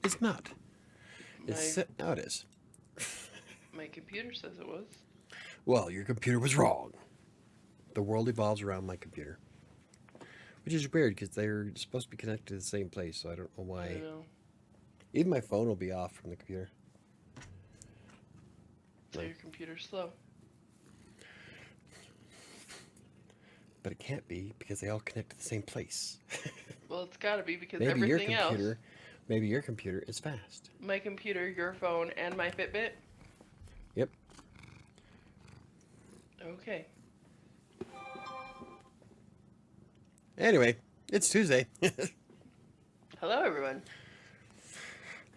It's not. My Now it is. my computer says it was. Well, your computer was wrong. The world evolves around my computer, which is weird because they're supposed to be connected to the same place. So I don't know I why. know. Even my phone will be off from the computer. So No. your computer's slow. But it can't be because they all connect to the same place. Well, it's got to be because maybe your everything else, computer, maybe your computer is fast. my computer, your phone, and my Fitbit. Yep. Okay. Anyway, it's Tuesday. Hello, everyone.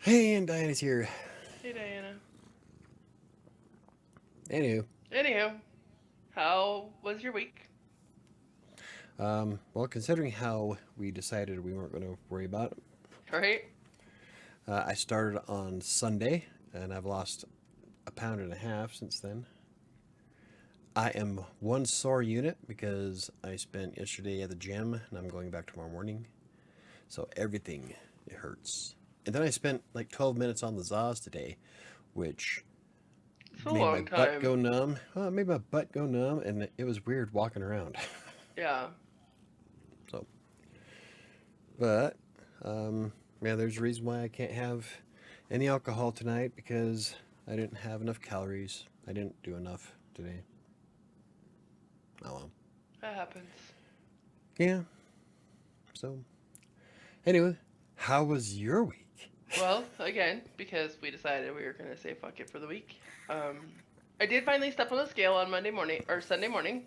Hey, and Diana's here. Hey, Diana. Anywho, Anywho, how was your week? well, considering how we decided we weren't going to worry about it, Right? I started on Sunday, and I've lost a pound and a half since then. I am one sore unit because I spent yesterday at the gym, and I'm going back tomorrow morning. So everything, it hurts. And then I spent like 12 minutes on the Zaz today, which It's a made my long butt go time. numb. Well, it made my butt go numb, and it was weird walking around. Yeah. So, but yeah, there's a reason why I can't have any alcohol tonight because I didn't have enough calories. I didn't do enough today. Oh well. That happens. Yeah. So, anyway, how was your week? Well, again, because we decided we were going to say fuck it for the week. I did finally step on the scale on Monday morning, or Sunday morning.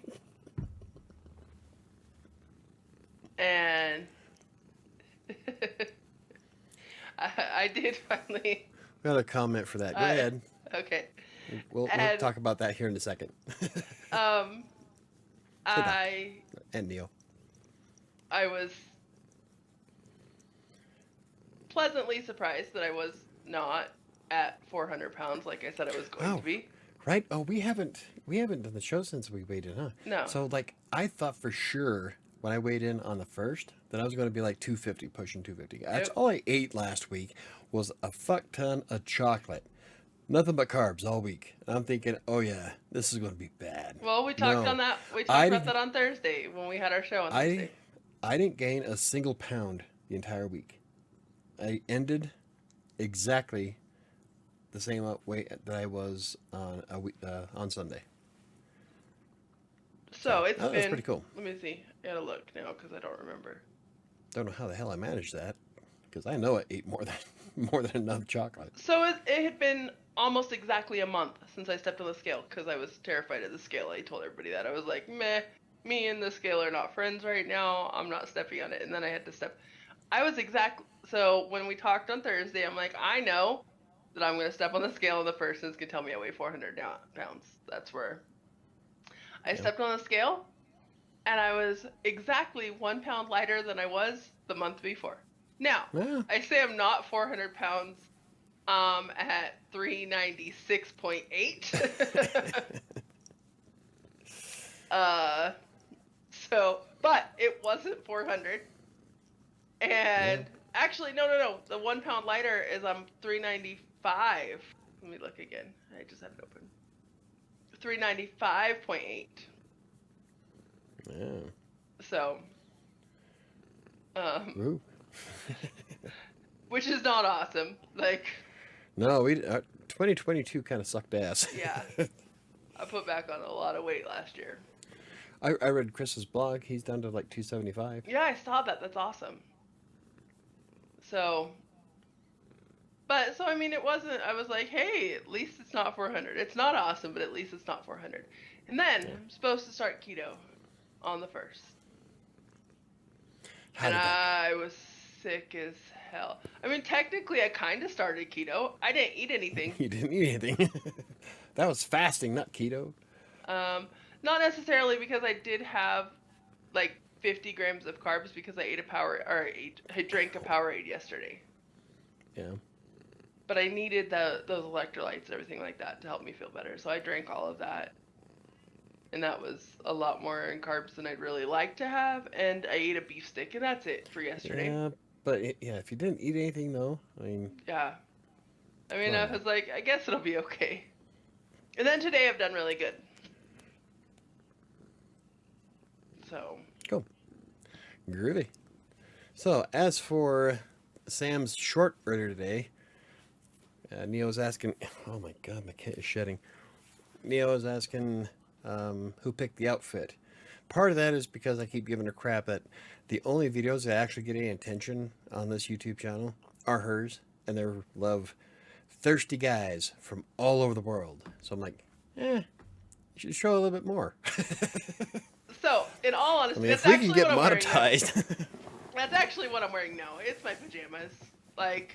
And I did finally. We got a comment for that. Go ahead. Okay. We'll And talk about that here in a second. um, Hey, Doc. I And Neil. I was pleasantly surprised that I was not at 400 pounds like I said I was going to be. Right? Oh, we haven't done the show since we weighed in, huh? No. So like I thought for sure when I weighed in on the first that I was going to be like 250, pushing 250. That's Yep. all I ate last week was a fuck ton of chocolate. Nothing but carbs all week. And I'm thinking, oh yeah, this is going to be bad. Well, we talked No, on that. We talked I about didn't. that on Thursday when we had our show on I Thursday. I didn't gain a single pound the entire week. I ended exactly the same weight that I was on on Sunday. So it's That's been. pretty cool. Let me see. I gotta look now because I don't remember. Don't know how the hell I managed that because I know I ate more than more than enough chocolate. So it had been almost exactly a month since I stepped on the scale because I was terrified of the scale. I told everybody that. I was like, meh, me and the scale are not friends right now. I'm not stepping on it. And then I had to step. I was So when we talked on Thursday, I'm like, I know that I'm going to step on the scale and the person's going to tell me I weigh 400 pounds. That's where I Yeah. stepped on the scale and I was exactly 1 pound lighter than I was the month before. Now, Yeah. I say I'm not 400 pounds at 396.8. uh but it wasn't 400. Yeah. And actually no. The 1 pound lighter is 395. Let me look again. I just had it open. 395.8. Yeah. So Ooh. which is not awesome. Like, No, we 2022 kind of sucked ass. yeah. I put back on a lot of weight last year. I read Chris's blog. He's down to like 275. Yeah, I saw that. That's awesome. So, so I mean, it wasn't, I was like, hey, at least it's not 400. It's not awesome, but at least it's not 400. And then Yeah. I'm supposed to start keto on the 1st. How And did that I was sick as hell. I mean, technically, I kind of started keto. I didn't eat anything. go? You didn't eat anything. That was fasting, not keto. Not necessarily because I did have like 50 grams of carbs because I I drank a Powerade yesterday. Yeah. But I needed those electrolytes and everything like that to help me feel better. So I drank all of that. And that was a lot more in carbs than I'd really like to have. And I ate a beef stick, and that's it for yesterday. Yeah. But yeah, if you didn't eat anything though, I mean, Yeah. I mean, come on I now. was like, I guess it'll be okay. And then today I've done really good. So, Cool. Groovy. So as for Sam's short order today, Neo was asking, oh my god, my cat is shedding. Neo was asking who picked the outfit. Part of that is because I keep giving her crap that the only videos that actually get any attention on this YouTube channel are hers, and they're love thirsty guys from all over the world. So I'm like, you should show a little bit more. in all I honesty, mean, if that's we can actually get what I'm wearing now. monetized. That's actually what I'm wearing now. It's my pajamas. Like,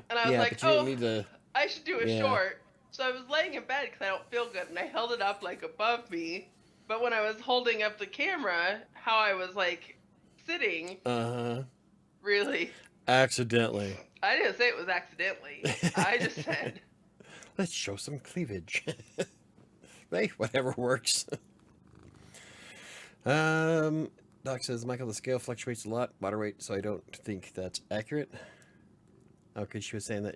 and I was Yeah, like, but you didn't oh, need to. I should do a Yeah. short. So I was laying in bed because I don't feel good, and I held it up like above me. But when I was holding up the camera, how I was like sitting, Uh huh. really, Accidentally. I didn't say it was accidentally. I just said, Let's show some cleavage. Hey, whatever works. Doc says, Michael, the scale fluctuates a lot, water weight, so I don't think that's accurate. Okay, she was saying that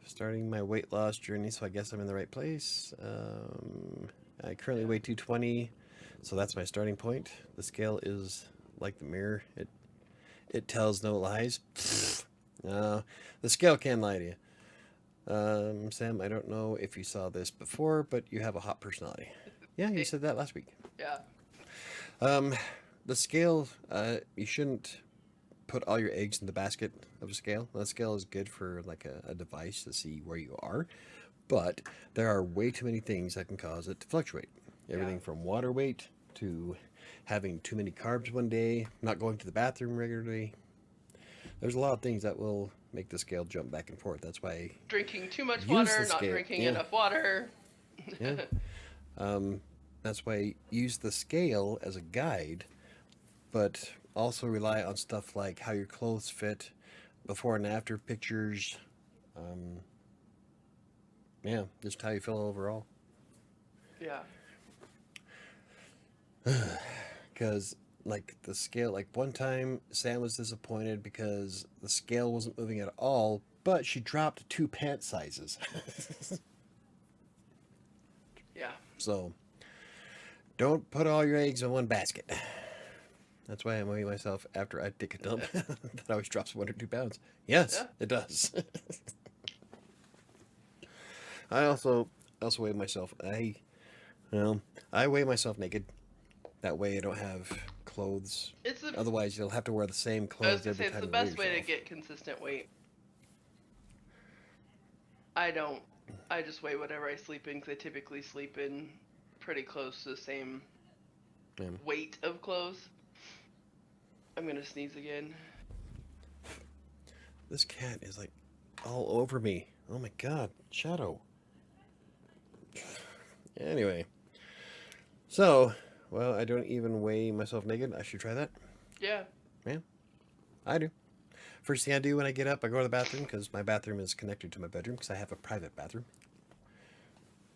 starting my weight loss journey, so I guess I'm in the right place. I currently weigh 220, so that's my starting point. The scale is like the mirror; it tells no lies. No, the scale can lie to you. Sam, I don't know if you saw this before, but you have a hot personality. Yeah, you said that last week. yeah, The scale, you shouldn't put all your eggs in the basket of a scale. That scale is good for like a device to see where you are, but there are way too many things that can cause it to fluctuate. Everything from water weight to having too many carbs one day, not going to the bathroom regularly. There's a lot of things that will make the scale jump back and forth. That's why I drinking too much use water, the not scale. drinking Yeah, enough water. yeah. That's why I use the scale as a guide, but also rely on stuff like how your clothes fit, before and after pictures. Um, yeah, just how you feel overall. Yeah, Because, like, the scale, like, one time Sam was disappointed because the scale wasn't moving at all, but she dropped 2 pant sizes. yeah. So, don't put all your eggs in one basket. That's why I'm weighing myself after I take a dump. That always drops 1 or 2 pounds. Yes, Yeah. it does. I also weigh myself. I weigh myself naked. That way I don't have clothes. It's the Otherwise, you'll have to wear the same I was clothes gonna say every it's time the you weigh best way to yourself. get consistent weight. I don't. I just weigh whatever I sleep in because I typically sleep in pretty close to the same Yeah. weight of clothes. I'm gonna sneeze again. This cat is like all over me. Oh my god, Shadow. Anyway, so, well, I don't even weigh myself naked. I should try that. Yeah. Yeah, I do. First thing I do when I get up, I go to the bathroom because my bathroom is connected to my bedroom because I have a private bathroom.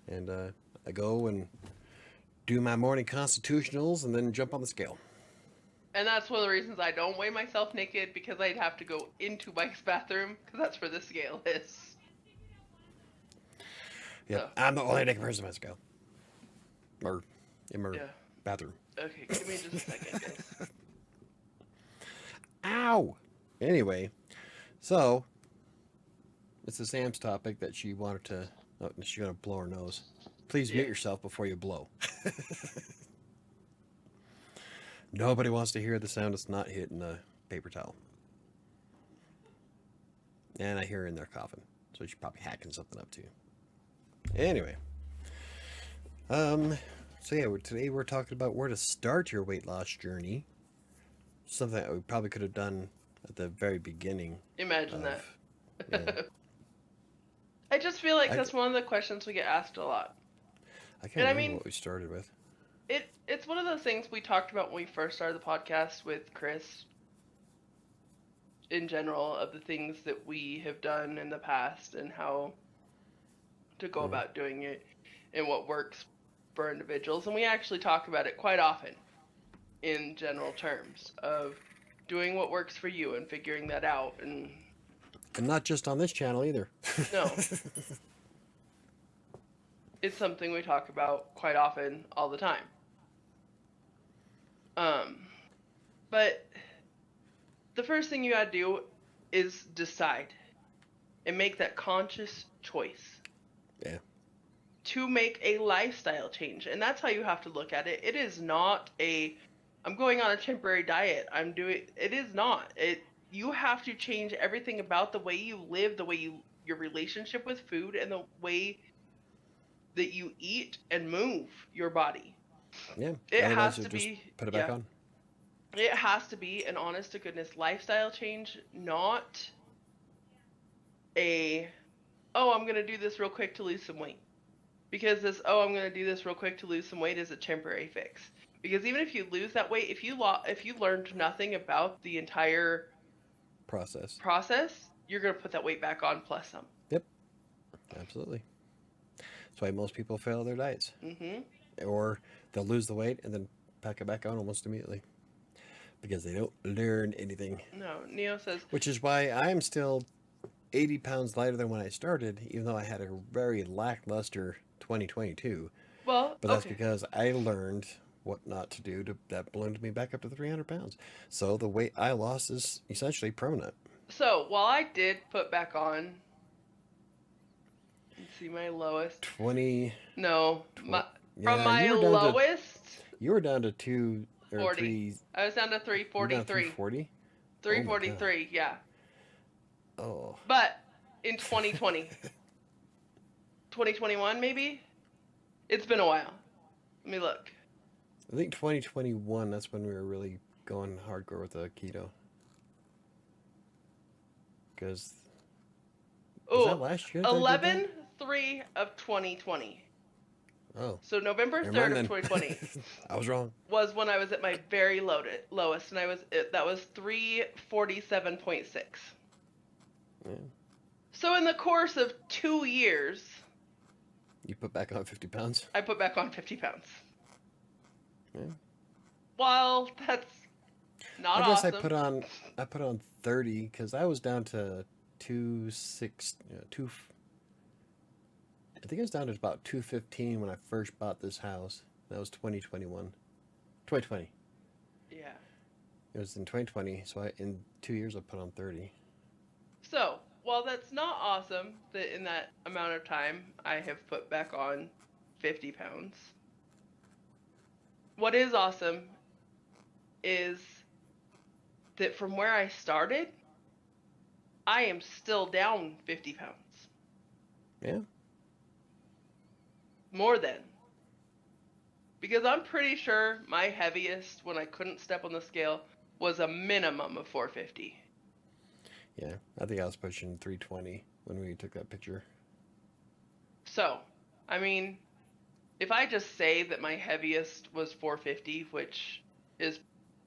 And I go and do my morning constitutionals and then jump on the scale. And that's one of the reasons I don't weigh myself naked because I'd have to go into Mike's bathroom because that's where the scale is. Yep, So, I'm the only naked person on my scale. Or in my yeah. bathroom. Okay, give me just a second, guys. Ow! Anyway, so it's the Sam's topic that she wanted to. Oh, she's gonna blow her nose. Please mute Yeah. yourself before you blow. Nobody wants to hear the sound of snot hitting a paper towel. And I hear her in there coughing, so she's probably hacking something up too. Anyway, so yeah, today we're talking about where to start your weight loss journey. Something that we probably could have done at the very beginning. Imagine Of, that. yeah, I just feel like I, that's one of the questions we get asked a lot. I can't And I remember mean, what we started with. it's one of those things we talked about when we first started the podcast with Chris in general of the things that we have done in the past and how to go about doing it and what works for individuals. And we actually talk about it quite often in general terms of doing what works for you and figuring that out. And not just on this channel either. no, it's something we talk about quite often, all the time. But the first thing you gotta do is decide and make that conscious choice. Yeah. To make a lifestyle change. And that's how you have to look at it. It is not I'm going on a temporary diet. It is not. You have to change everything about the way you live, the way your relationship with food, and the way that you eat and move your body. Yeah. It Otherwise, has you'll to just be, put it back on. It has to be an honest to goodness lifestyle change, not I'm going to do this real quick to lose some weight. Because I'm going to do this real quick to lose some weight is a temporary fix. Because even if you lose that weight, if you learned nothing about the entire Process, you're going to put that weight back on plus some. Yep. Absolutely. That's why most people fail their diets. Mm-hmm. Or they'll lose the weight and then pack it back on almost immediately. Because they don't learn anything. No, Neo says... Which is why I'm still 80 pounds lighter than when I started, even though I had a very lackluster 2022. Well, but that's because I learned what not to do that ballooned me back up to 300 pounds. So the weight I lost is essentially permanent. So while I did put back on, let's see, my lowest 20. No, from my lowest. You were down to 240. 3. I was down to 343. 340. 343. Yeah. Oh. But in 2020, 2021 maybe. It's been a while. Let me look. I think 2021, that's when we were really going hardcore with the keto. Because... was that last year? 11/3 of 2020. Oh. So November 3rd of 2020. I was wrong. Was when I was at my very lowest, and that was 347.6. Yeah. So in the course of 2 years... you put back on 50 pounds? I put back on 50 pounds. Yeah. Well, that's not awesome. I guess I put on 30 because I was down to 2. I think I was down to about 215 when I first bought this house. That was 2021. 2020. Yeah. It was in 2020, so in 2 years I put on 30. So, while that's not awesome that in that amount of time I have put back on 50 pounds, what is awesome is that from where I started, I am still down 50 pounds. Yeah. More than. Because I'm pretty sure my heaviest when I couldn't step on the scale was a minimum of 450. Yeah, I think I was pushing 320 when we took that picture. So, I mean, if I just say that my heaviest was 450, which is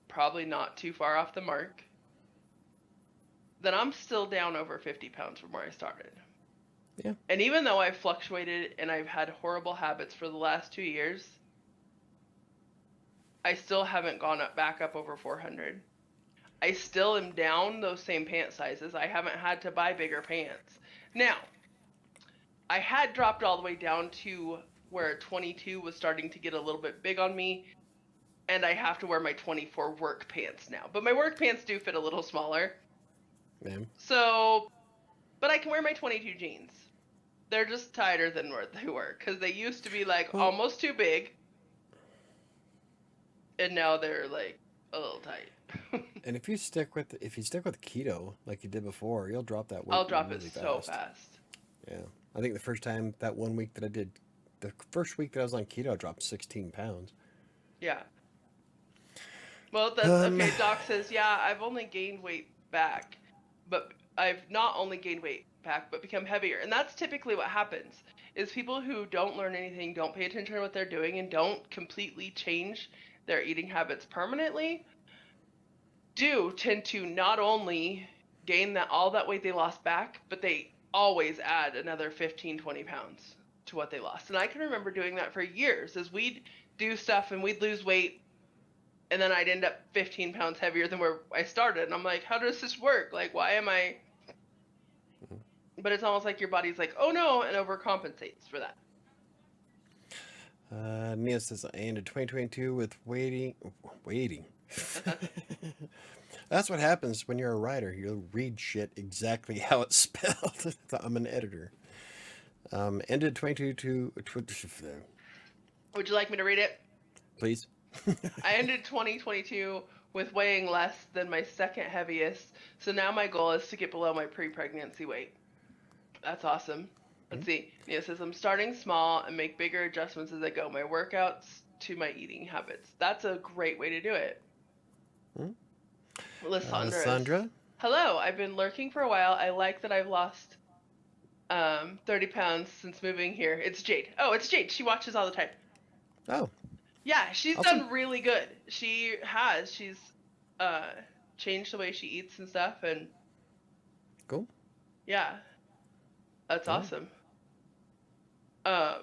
probably not too far off the mark, then I'm still down over 50 pounds from where I started. Yeah. And even though I've fluctuated and I've had horrible habits for the last 2 years, I still haven't gone back up over 400. I still am down those same pant sizes. I haven't had to buy bigger pants. Now, I had dropped all the way down to where 22 was starting to get a little bit big on me, and I have to wear my 24 work pants now. But my work pants do fit a little smaller. Ma'am. So, but I can wear my 22 jeans. They're just tighter than what they were, because they used to be like almost too big, and now they're like a little tight. And if you stick with keto like you did before, you'll drop that weight. I'll drop really it so fast. Yeah, I think the first time that 1 week that I did, the first week that I was on keto, I dropped 16 pounds. Yeah. Well, that's okay. Doc says, yeah, I've only gained weight back, but I've not only gained weight back, but become heavier. And that's typically what happens, is people who don't learn anything, don't pay attention to what they're doing, and don't completely change their eating habits permanently, do tend to not only gain all that weight they lost back, but they always add another 15, 20 pounds to what they lost. And I can remember doing that for years, as we'd do stuff and we'd lose weight, and then I'd end up 15 pounds heavier than where I started. And I'm like, how does this work? Like, why am I? But it's almost like your body's like, oh no, and overcompensates for that. Nia says, I ended 2022 with waiting. That's what happens when you're a writer. You'll read shit exactly how it's spelled. I'm an editor. Ended 2022. Would you like me to read it? Please. I ended 2022 with weighing less than my second heaviest, so now my goal is to get below my pre-pregnancy weight. That's awesome. Let's see. Nia says, I'm starting small and make bigger adjustments as I go. My workouts to my eating habits. That's a great way to do it. Lysandra? Hello, I've been lurking for a while. I like that I've lost 30 pounds since moving here. It's Jade. Oh, it's Jade. She watches all the time. Oh. Yeah, she's Awesome. done really good. She has. She's changed the way she eats and stuff, and Cool. yeah. That's awesome. Oh,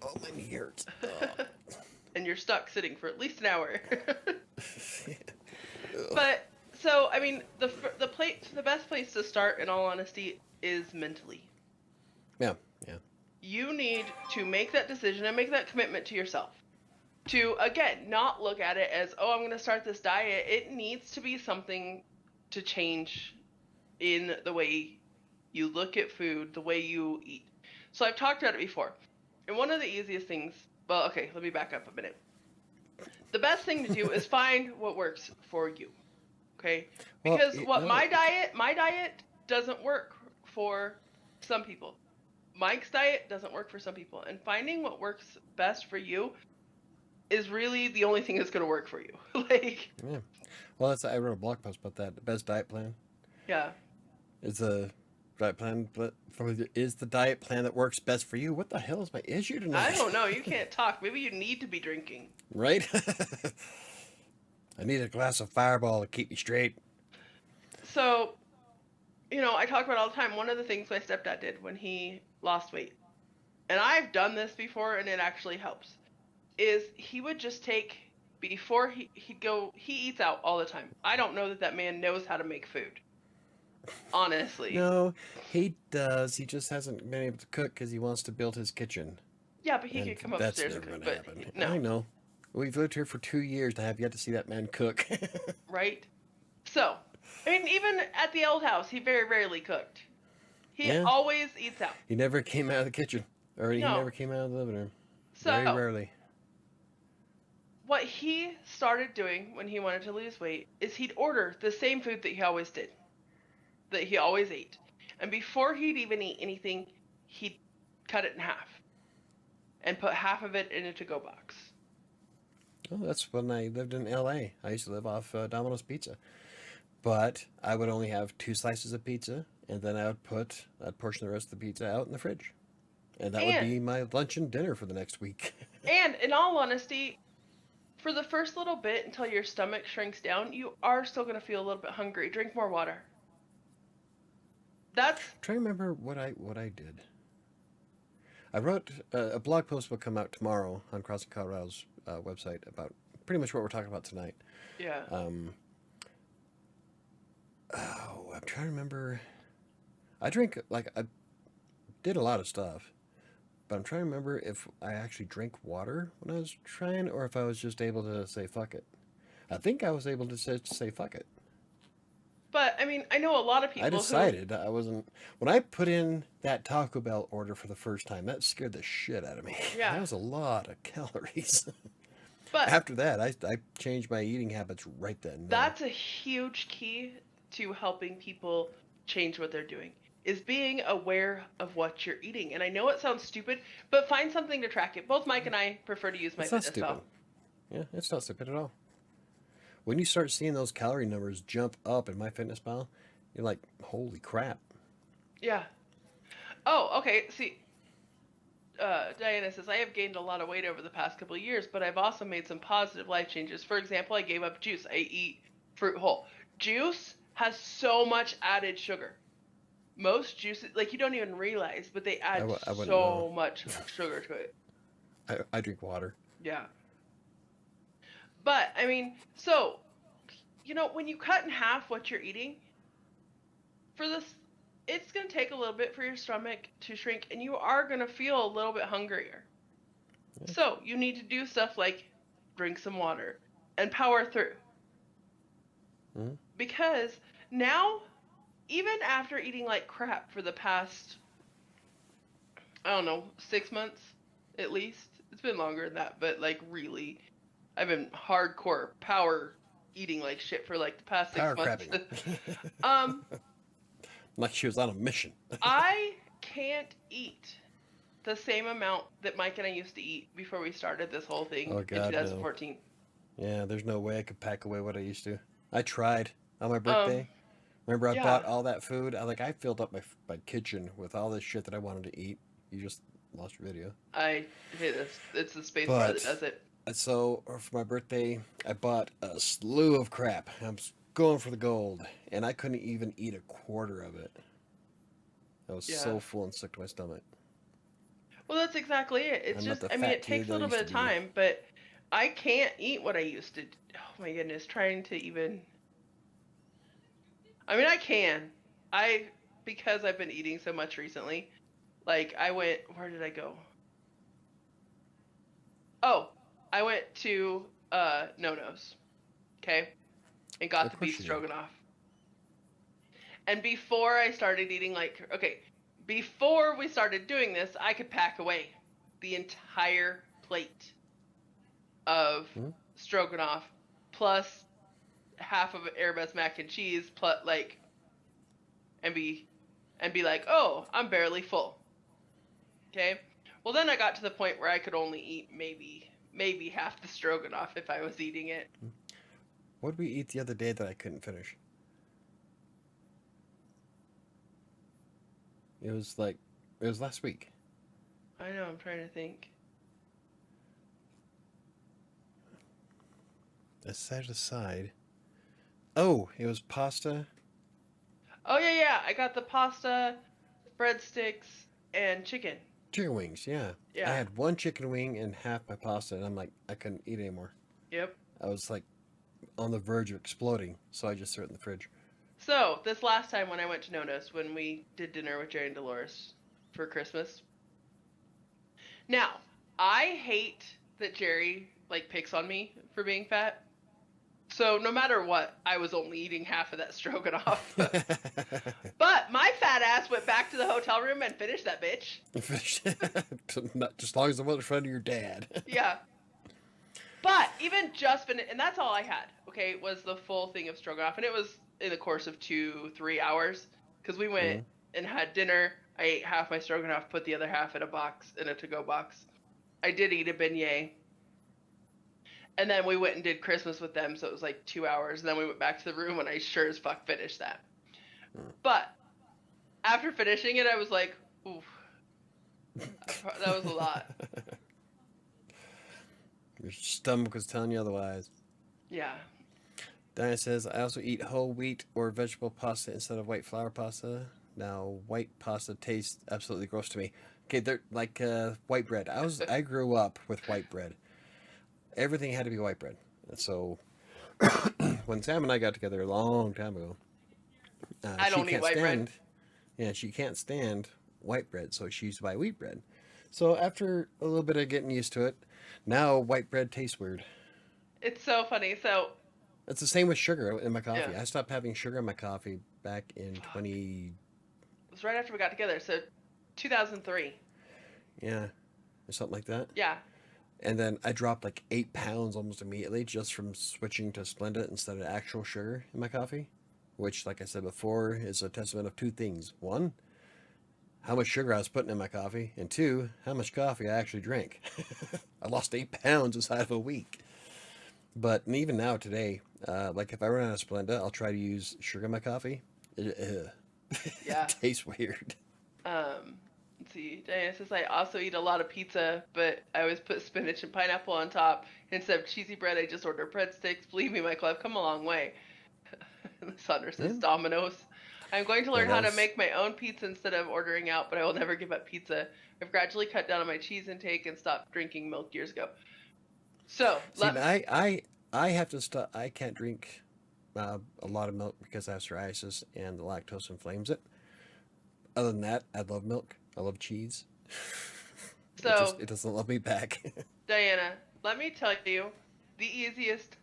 my knee hurts. Oh. And you're stuck sitting for at least an hour. But so I mean, the best place to start, in all honesty, is mentally. Yeah. You need to make that decision and make that commitment to yourself. To again, not look at it as, oh, I'm going to start this diet. It needs to be something to change in the way you look at food, the way you eat. So I've talked about it before. And one of the easiest things, well, okay, let me back up a minute. The best thing to do is find what works for you. Okay? Because my diet doesn't work for some people. Mike's diet doesn't work for some people. And finding what works best for you is really the only thing that's going to work for you. Yeah. Well, I wrote a blog post about that. The best diet plan. Yeah. Is the diet plan that works best for you? What the hell is my issue tonight? I don't know. You can't talk. Maybe you need to be drinking. Right? I need a glass of Fireball to keep me straight. So, I talk about it all the time. One of the things my stepdad did when he lost weight, and I've done this before and it actually helps, is he would just take, before he eats out all the time. I don't know that man knows how to make food. Honestly. No, he does. He just hasn't been able to cook because he wants to build his kitchen. Yeah, but he could come upstairs and cook. But no. I know. We've lived here for 2 years and I have yet to see that man cook. Right? So, I mean, even at the old house, he very rarely cooked. He always eats out. He never came out of the kitchen. He never came out of the living room. So, very rarely. What he started doing when he wanted to lose weight is he'd order the same food that he always did. That he always ate. And before he'd even eat anything, he'd cut it in half. And put half of it in a to-go box. Oh, that's when I lived in LA. I used to live off Domino's Pizza. But I would only have 2 slices of pizza, and then I'd portion the rest of the pizza out in the fridge. And that would be my lunch and dinner for the next week. And in all honesty, for the first little bit until your stomach shrinks down, you are still going to feel a little bit hungry. Drink more water. I'm trying to remember what I did. I wrote a blog post will come out tomorrow on Crossing Colorado's website about pretty much what we're talking about tonight. Yeah. I'm trying to remember. I did a lot of stuff, but I'm trying to remember if I actually drank water when I was trying, or if I was just able to say fuck it. I think I was able to say fuck it. But, I mean, I know a lot of people I decided I wasn't... When I put in that Taco Bell order for the first time, that scared the shit out of me. Yeah. That was a lot of calories. But after that, I changed my eating habits right then. That's a huge key to helping people change what they're doing, is being aware of what you're eating. And I know it sounds stupid, but find something to track it. Both Mike and I prefer to use MyFitnessPal. Yeah, it's not stupid at all. When you start seeing those calorie numbers jump up in MyFitnessPal, you're like, holy crap. Yeah. Oh, okay. See, Diana says, I have gained a lot of weight over the past couple of years, but I've also made some positive life changes. For example, I gave up juice. I eat fruit whole. Juice has so much added sugar. Most juices, like, you don't even realize, but they add so much sugar to it. I drink water. Yeah. But I mean, so when you cut in half what you're eating for this, it's gonna take a little bit for your stomach to shrink, and you are gonna feel a little bit hungrier. Yeah. So you need to do stuff like drink some water and power through. Mhm. Because now, even after eating like crap for the past, I don't know, 6 months at least, it's been longer than that, but like really, I've been hardcore power eating like shit for like the past six Power months. crabbing. um, Like she was on a mission. I can't eat the same amount that Mike and I used to eat before we started this whole thing Oh in God, no. 2014. Yeah, there's no way I could pack away what I used to. I tried on my Um, birthday. Remember, I yeah, bought all that food. I filled up my kitchen with all this shit that I wanted to eat. You just lost your video. I hate this. It's the space bar that But does it. so for my birthday, I bought a slew of crap. I'm going for the gold, and I couldn't even eat a quarter of it. I was Yeah. so full and sick to my stomach. Well, that's exactly it. It's I'm not just, the I mean, fat it kid takes a that I little used bit to of be. time, but I can't eat what I used to. Oh my goodness, trying to even. I mean, I can. I because I've been eating so much recently. Like I went. Where did I go? Oh, I went to No Nos. Okay, and got Of the course beef you did. stroganoff. And before I started eating, like, okay, before we started doing this, I could pack away the entire plate of Hmm? stroganoff plus half of Airbus mac and cheese plus like and be like, "Oh, I'm barely full." Okay? Well, then I got to the point where I could only eat maybe half the stroganoff if I was eating it. What did we eat the other day that I couldn't finish? It was like, it was last week. I know, I'm trying to think. I set it aside. Oh, it was pasta, Oh yeah, I got the pasta, breadsticks, and chicken. chicken wings. Yeah, I Yeah. had one chicken wing and half my pasta, and I'm like, I couldn't eat anymore. Yep. I was like on the verge of exploding, so I just threw it in the fridge. So, this last time when I went to Nonos, when we did dinner with Jerry and Dolores for Christmas. Now, I hate that Jerry like picks on me for being fat. So, no matter what, I was only eating half of that stroganoff. But my fat ass went back to the hotel room and finished that bitch. Not just as long as it wasn't in front of your dad. Yeah. But even just and that's all I had. Okay, was the full thing of stroganoff, and it was in the course of 2-3 hours because we went Mm. and had dinner. I ate half my stroganoff, put the other half in a box in a to-go box. I did eat a beignet, and then we went and did Christmas with them, so it was like 2 hours. And then we went back to the room, and I sure as fuck finished that. Mm. But after finishing it, I was like, oof, that was a lot. Your stomach was telling you otherwise. Yeah. Diana says, I also eat whole wheat or vegetable pasta instead of white flour pasta. Now, white pasta tastes absolutely gross to me. Okay, they're like white bread. I grew up with white bread. Everything had to be white bread. So when Sam and I got together a long time ago, I she don't eat can't white bread. stand, yeah, she can't stand white bread, so she used to buy wheat bread. So after a little bit of getting used to it, now white bread tastes weird. It's so funny. So, It's the same with sugar in my yeah. coffee. I stopped having sugar in my coffee back in Fuck. 20, It was right after we got together. So, 2003. yeah, or something like that. Yeah. And then I dropped like 8 pounds almost immediately just from switching to Splenda instead of actual sugar in my coffee, which, like I said before, is a testament of two things. One, how much sugar I was putting in my coffee, and two, how much coffee I actually drank. I lost 8 pounds inside of a week. But even now, today, like if I run out of Splenda, I'll try to use sugar in my coffee. It Yeah. tastes weird. Let's see. Diana says I also eat a lot of pizza, but I always put spinach and pineapple on top. Instead of cheesy bread, I just order breadsticks. Believe me, Michael, I've come a long way. Sandra Yeah, says Domino's. I'm going to yeah, learn that how to was. make my own pizza instead of ordering out, but I will never give up pizza. I've gradually cut down on my cheese intake and stopped drinking milk years ago. So, See, I I have to stop. I can't drink a lot of milk because I have psoriasis and the lactose inflames it. Other than that, I love milk. I love cheese. So, It doesn't love me back. Diana, let me tell you the easiest,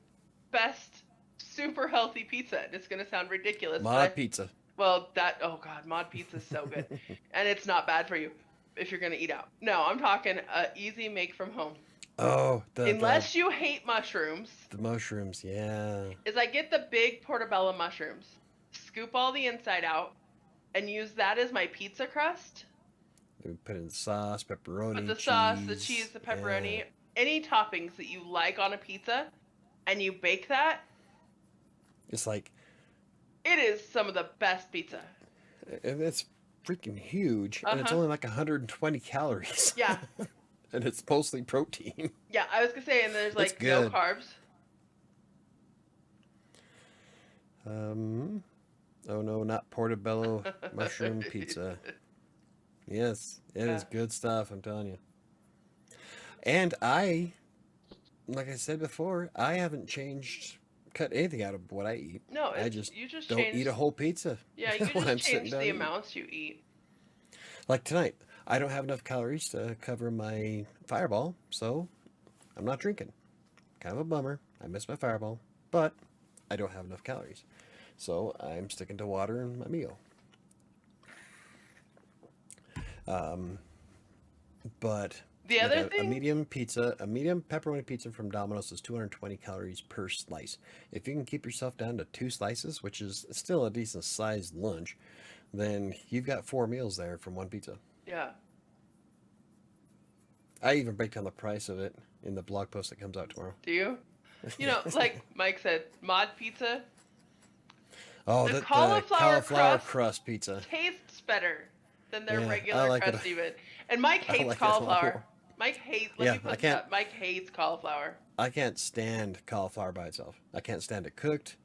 best, super healthy pizza. And it's going to sound ridiculous, but Mod pizza. well, oh God, mod pizza's so good. And it's not bad for you if you're going to eat out. No, I'm talking easy make from home. Oh, Unless you hate mushrooms, the mushrooms, yeah. is I get the big portobello mushrooms, scoop all the inside out, and use that as my pizza crust. We put in sauce, pepperoni, With the cheese, sauce, the cheese, the pepperoni, yeah. any toppings that you like on a pizza, and you bake that. It's like It is some of the best pizza. and it's freaking huge, and it's only like 120 calories. Yeah. And it's mostly protein. Yeah, I was gonna say, and there's like no carbs. Oh no, not portobello mushroom pizza. Yes, it is good stuff, I'm telling you. And like I said before, I haven't cut anything out of what I eat. No, I just you just don't eat a whole pizza. Yeah, you when just change the amounts you eat. Like tonight, I don't have enough calories to cover my Fireball, so I'm not drinking. Kind of a bummer. I miss my Fireball, but I don't have enough calories. So I'm sticking to water and my meal. But the other thing, a medium pepperoni pizza from Domino's is 220 calories per slice. If you can keep yourself down to 2 slices, which is still a decent sized lunch, then you've got 4 meals there from one pizza. Yeah. I even break down the price of it in the blog post that comes out tomorrow. Do you? You know, like Mike said, mod pizza. Oh, the cauliflower crust pizza tastes better than their regular like crust even. And Mike hates cauliflower. Mike hates. Mike hates cauliflower. I can't stand cauliflower by itself. I can't stand it cooked.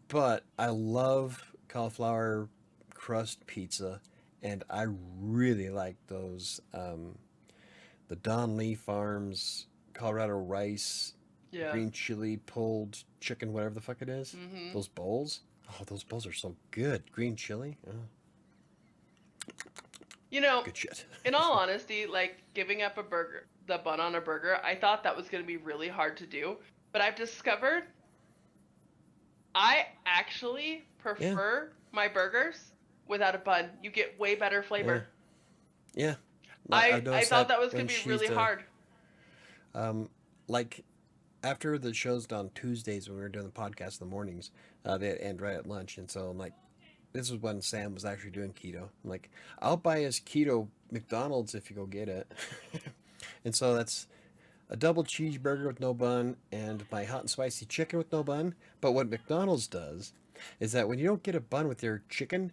But I love cauliflower crust pizza, and I really like those. The Don Lee Farms Colorado rice, green chili pulled chicken, whatever the fuck it is. Mm-hmm. Those bowls. Oh, those bowls are so good. Green chili. Oh. You know, good shit. In all honesty, like giving up the bun on a burger, I thought that was going to be really hard to do. But I've discovered I actually prefer my burgers without a bun. You get way better flavor. Yeah. I thought that was going to be really hard. Like after the shows on Tuesdays when we were doing the podcast in the mornings, they'd end right at lunch. And so I'm like, this was when Sam was actually doing keto. I'm like, I'll buy us keto McDonald's if you go get it. And so that's a double cheeseburger with no bun and my hot and spicy chicken with no bun. But what McDonald's does is that when you don't get a bun with their chicken,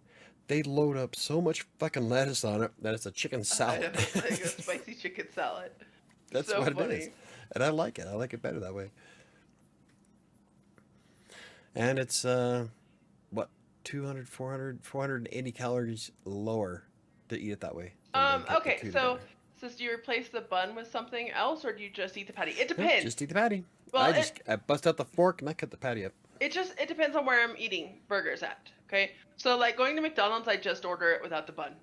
they load up so much fucking lettuce on it that it's a chicken salad. Like a spicy chicken salad. That's so what funny. It is. And I like it. I like it better that way. And it's, 200, 400, 480 calories lower to eat it that way. Okay, so do you replace the bun with something else, or do you just eat the patty? It depends. No, just eat the patty. Well, I bust out the fork and I cut the patty up. It depends on where I'm eating burgers at. Okay, so like going to McDonald's, I just order it without the bun.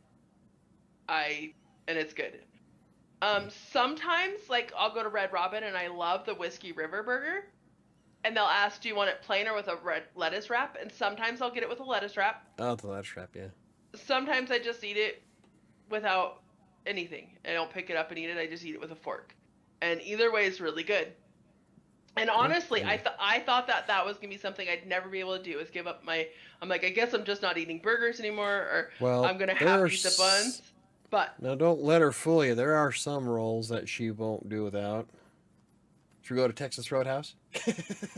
And it's good. Sometimes like I'll go to Red Robin and I love the Whiskey River burger. And they'll ask, do you want it plain or with a red lettuce wrap? And sometimes I'll get it with a lettuce wrap. Oh, the lettuce wrap, yeah. Sometimes I just eat it without anything. I don't pick it up and eat it. I just eat it with a fork. And either way is really good. And honestly, I thought that was going to be something I'd never be able to do, is give up I'm like, I guess I'm just not eating burgers anymore, or I'm going to have to eat the buns. But now don't let her fool you. There are some rolls that she won't do without. Should we go to Texas Roadhouse?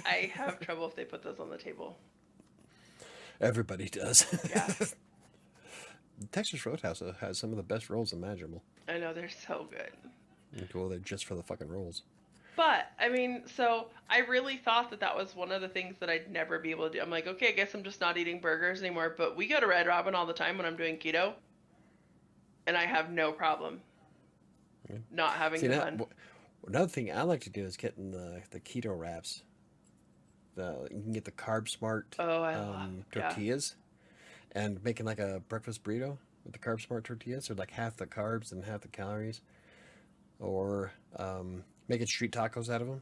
I have trouble if they put those on the table. Everybody does. Yeah. Texas Roadhouse has some of the best rolls imaginable. I know, they're so good. Well, they're just for the fucking rolls. But, I mean, so I really thought that was one of the things that I'd never be able to do. I'm like, okay, I guess I'm just not eating burgers anymore. But we go to Red Robin all the time when I'm doing keto. And I have no problem not having the bun. Another thing I like to do is getting the keto wraps. you can get the Carb Smart Oh, I love. Yeah. tortillas, and making like a breakfast burrito with the Carb Smart tortillas, so like half the carbs and half the calories, or making street tacos out of them.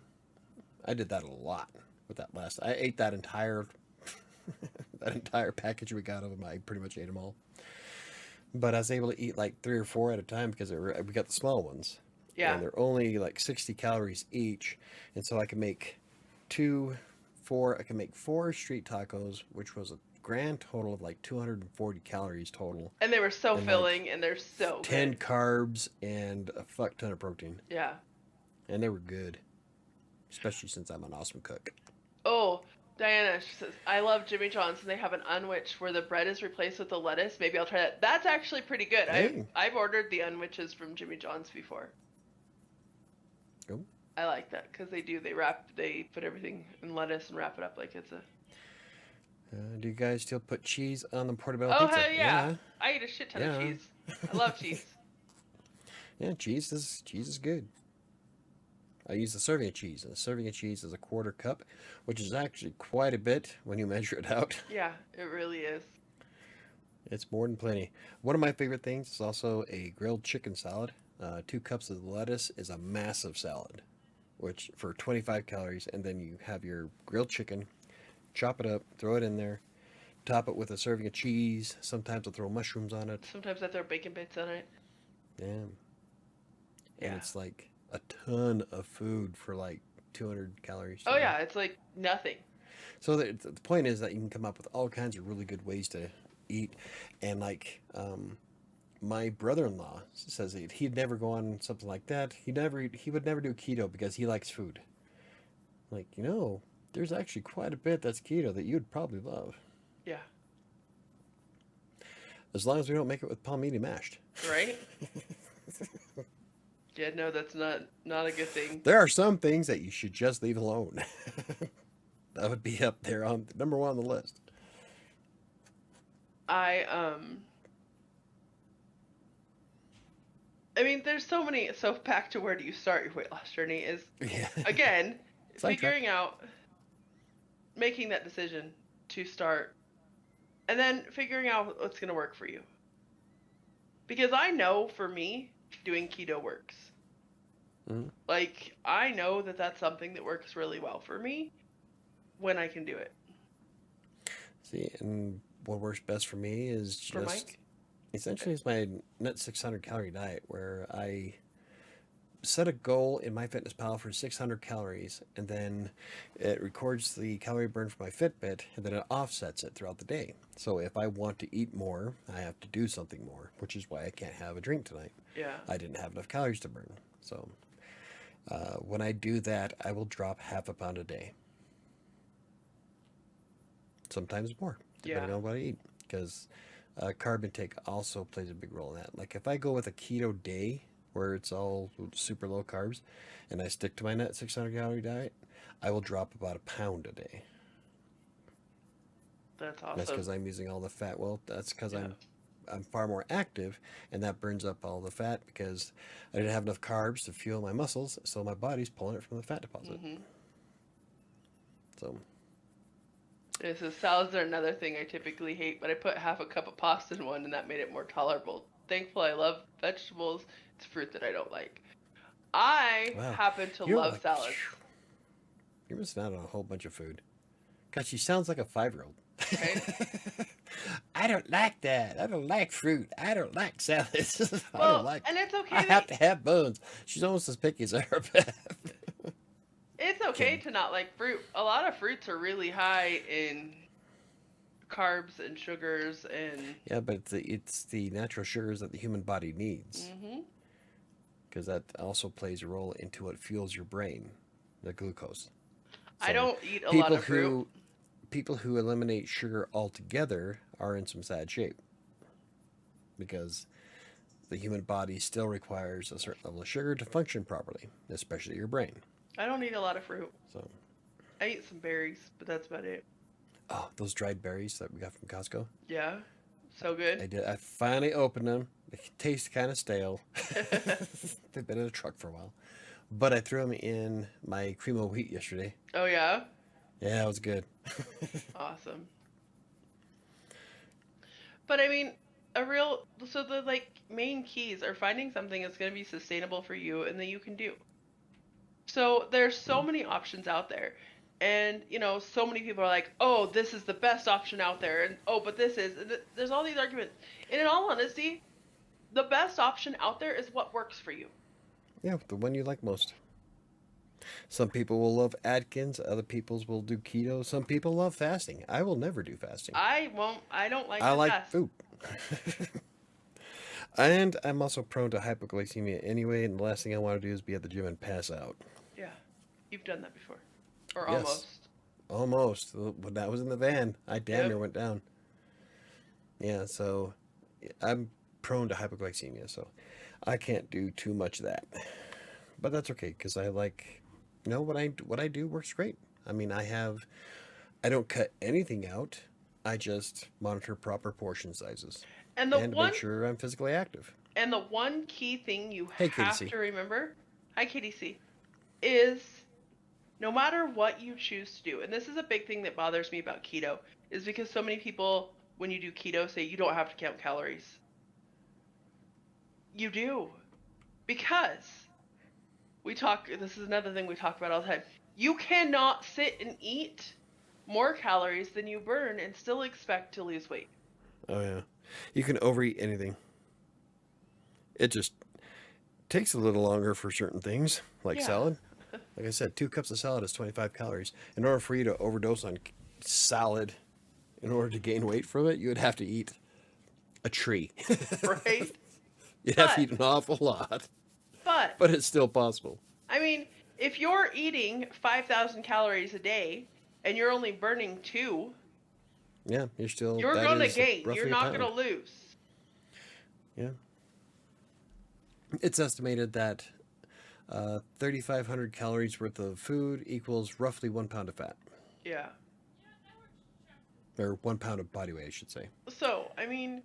I did that a lot with that last. I ate that entire that entire package we got of them. I pretty much ate them all. But I was able to eat like 3 or 4 at a time because we got the small ones, Yeah. and they're only like 60 calories each, and so I can make I can make 4 street tacos, which was a grand total of like 240 calories total, And they were so and like filling and they're so 10 good. carbs and a fuck ton of protein, Yeah. and they were good, especially since I'm an awesome cook. Oh, Diana, she says, I love Jimmy John's and they have an unwich where the bread is replaced with the lettuce. Maybe I'll try that. That's actually pretty good. I've Hey, I've ordered the unwiches from Jimmy John's before. cool. I like that because they put everything in lettuce and wrap it up like it's a. Do you guys still put cheese on the portobello Oh pizza? hell yeah! Yeah, I eat a shit ton of yeah, cheese. I love cheese. yeah. Cheese is good. I use the serving of cheese. And the serving of cheese is a quarter cup, which is actually quite a bit when you measure it out. Yeah, it really is. It's more than plenty. One of my favorite things is also a grilled chicken salad. 2 cups of lettuce is a massive salad, which for 25 calories, and then you have your grilled chicken, chop it up, throw it in there, top it with a serving of cheese. Sometimes I'll throw mushrooms on it. Sometimes I throw bacon bits on it. Yeah. And Yeah. it's like a ton of food for like 200 calories. Oh yeah, it's like nothing. So the point is that you can come up with all kinds of really good ways to eat, and like my brother-in-law says he'd never go on something like that. He would never do keto because he likes food. Like, there's actually quite a bit that's keto that you'd probably love, Yeah. as long as we don't make it with palmini mashed. Right? Yeah, no, that's not a good thing. There are some things that you should just leave alone. That would be up there on number 1 on the list. I I mean, there's so many. So back to where do you start your weight loss journey is Yeah. again Sidetrack. figuring out, making that decision to start, and then figuring out what's gonna work for you. Because I know for me, doing keto works. Mhm. Like I know that that's something that works really well for me when I can do it. See, and what works best for me is For just Mike, essentially it's my net 600 calorie diet where I set a goal in MyFitnessPal for 600 calories, and then it records the calorie burn for my Fitbit, and then it offsets it throughout the day. So if I want to eat more, I have to do something more, which is why I can't have a drink tonight. yeah, I didn't have enough calories to burn. So when I do that, I will drop half a pound a day. Sometimes more, depending yeah, on what I eat. Because carb intake also plays a big role in that. Like if I go with a keto day where it's all super low carbs and I stick to my net 600 calorie diet, I will drop about a pound a day. that's That's awesome. because I'm using all the fat. Well, that's because Yeah, I'm far more active, and that burns up all the fat because I didn't have enough carbs to fuel my muscles, so my body's pulling it from the fat deposit. mhm. So This is salads are another thing I typically hate, but I put half a cup of pasta in one, and that made it more tolerable. Thankful I love vegetables. It's fruit that I don't like. I wow, happen to you're love like salads, you're missing out on a whole bunch of food. God, she sounds like a 5-year-old. right? I don't like that. I don't like fruit. I don't like salads. I don't Well, like. and it's I okay have that to have bones. She's almost as picky as her. it's okay Kidding. to not like fruit. A lot of fruits are really high in carbs and sugars and Yeah, but it's the natural sugars that the human body needs, mhm. because that also plays a role into what fuels your brain, the glucose. I So don't eat a lot people of fruit. who people who eliminate sugar altogether are in some sad shape because the human body still requires a certain level of sugar to function properly, especially your brain. I don't eat a lot of fruit. So, I eat some berries, but that's about it. oh, those dried berries that we got from Costco. Yeah, so good. I did. I finally opened them. They taste kind of stale. They've been in a truck for a while, but I threw them in my cream of wheat yesterday. Oh yeah, Yeah, it was good. Awesome. But I mean, a real so the like main keys are finding something that's going to be sustainable for you and that you can do. So there's so Mm. many options out there. And, so many people are like, "Oh, this is the best option out there." And, "Oh, but this is." And there's all these arguments. And in all honesty, the best option out there is what works for you. Yeah, the one you like most. Some people will love Atkins, other people will do keto, some people love fasting. I will never do fasting. I don't like I to like fast. food. And I'm also prone to hypoglycemia anyway, and the last thing I want to do is be at the gym and pass out. Yeah. You've done that before. Or Yes, almost. almost. When I was in the van, I damn near Yep. went down. Yeah, so I'm prone to hypoglycemia, so I can't do too much of that. But that's okay because I like, what I do works great. I mean, I don't cut anything out. I just monitor proper portion sizes And the and to make one sure I'm physically active. and the one key thing you Hey, have KDC. to remember, hi KDC, is no matter what you choose to do, and this is a big thing that bothers me about keto, is because so many people, when you do keto, say you don't have to count calories. You do. Because this is another thing we talk about all the time. You cannot sit and eat more calories than you burn and still expect to lose weight. Oh yeah, you can overeat anything. It just takes a little longer for certain things, like Yeah. salad. Like I said, 2 cups of salad is 25 calories. In order for you to overdose on salad, in order to gain weight from it, you would have to eat a tree. Right? You'd have to But, eat an awful lot, but, but it's still possible. I mean, if you're eating 5,000 calories a day and you're only burning two, Yeah, you're that going to is gain. You're roughly a not going pound. to lose. Yeah. It's estimated that 3,500 calories worth of food equals roughly 1 pound of fat, Yeah. or 1 pound of body weight, I should say. So, I mean,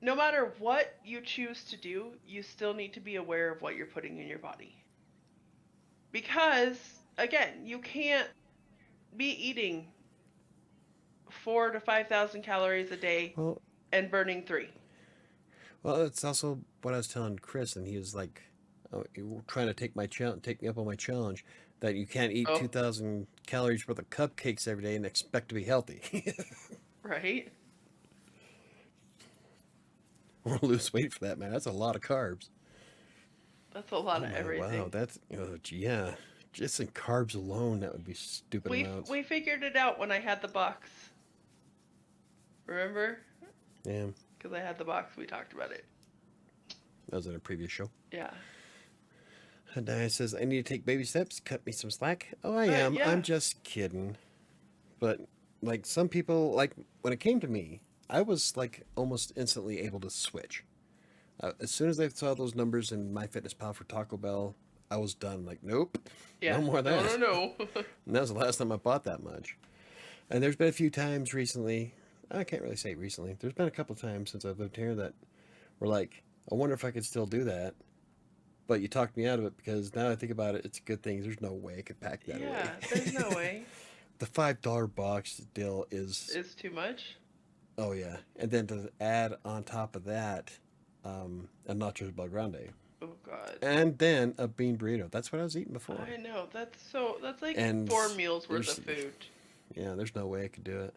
no matter what you choose to do, you still need to be aware of what you're putting in your body. Because, again, you can't be eating 4 to 5,000 calories a day Well, and burning three. well, it's also what I was telling Chris, and he was like, oh, you trying to take me up on my challenge that you can't eat Oh, 2,000 calories worth of cupcakes every day and expect to be healthy right? or lose weight for that matter. That's a lot of carbs. That's a lot Oh of my, wow, everything. that's yeah. Just in carbs alone, that would be stupid We amounts. we figured it out when I had the box. Remember? Yeah, Because I had the box, we talked about it. that was in a previous show. Yeah. And Diane says, I need to take baby steps, cut me some slack. Oh, I am. Yeah. I'm just kidding. But, like, some people, like, when it came to me, I was, like, almost instantly able to switch. As soon as I saw those numbers in MyFitnessPal for Taco Bell, I was done. Like, nope, Yeah. no more of No, that. no, no. And that was the last time I bought that much. And there's been a few times recently, I can't really say recently, there's been a couple times since I've lived here that were like, I wonder if I could still do that. But you talked me out of it because now I think about it, it's a good thing. There's no way I could pack that away. Yeah, there's no way. The $5 box deal is, It's too much. oh yeah. And then to add on top of that, a nachos bel grande. Oh God. And then a bean burrito. That's what I was eating before. I know. That's like And 4 meals worth there's, of food. yeah, there's no way I could do it.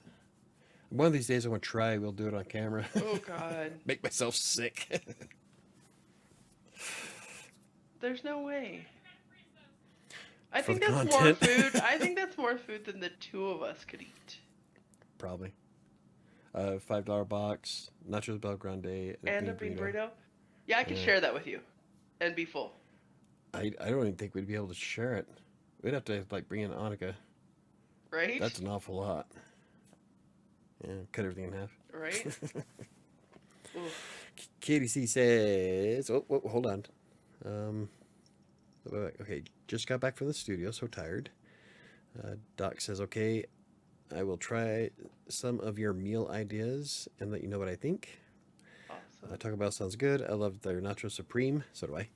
One of these days I want to try. We'll do it on camera. Oh God. Make myself sick. There's no way. I For think the that's more content. food. I think that's more food than the two of us could eat. Probably. $5 box, nachos bel grande, And and a a bean bean burrito. burrito. Yeah, I could Yeah. share that with you, and be full. I don't even think we'd be able to share it. We'd have to like bring in Annika. Right? That's an awful lot. Yeah, cut everything in half. Right? Oof. Katie C says, oh, hold on. Um, okay, just got back from the studio, so tired. Doc says, okay, I will try some of your meal ideas and let you know what I think. Awesome. Taco Bell sounds good. I love their Nacho Supreme. So do I.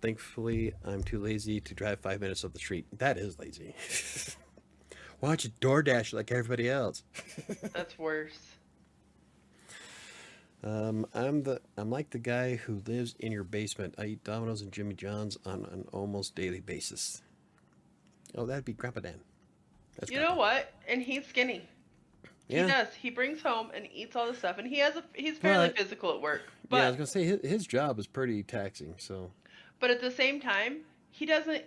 Thankfully, I'm too lazy to drive 5 minutes up the street. That is lazy. Why don't you DoorDash like everybody else? That's worse. I'm like the guy who lives in your basement. I eat Domino's and Jimmy John's on an almost daily basis. Oh, that'd be Grandpa Dan. That's You know Grandpa. what? And he's skinny. He Yeah, does. He brings home and eats all the stuff, and he's fairly but physical at work. yeah, I was But gonna say his job is pretty taxing. So at the same time, he doesn't. yeah,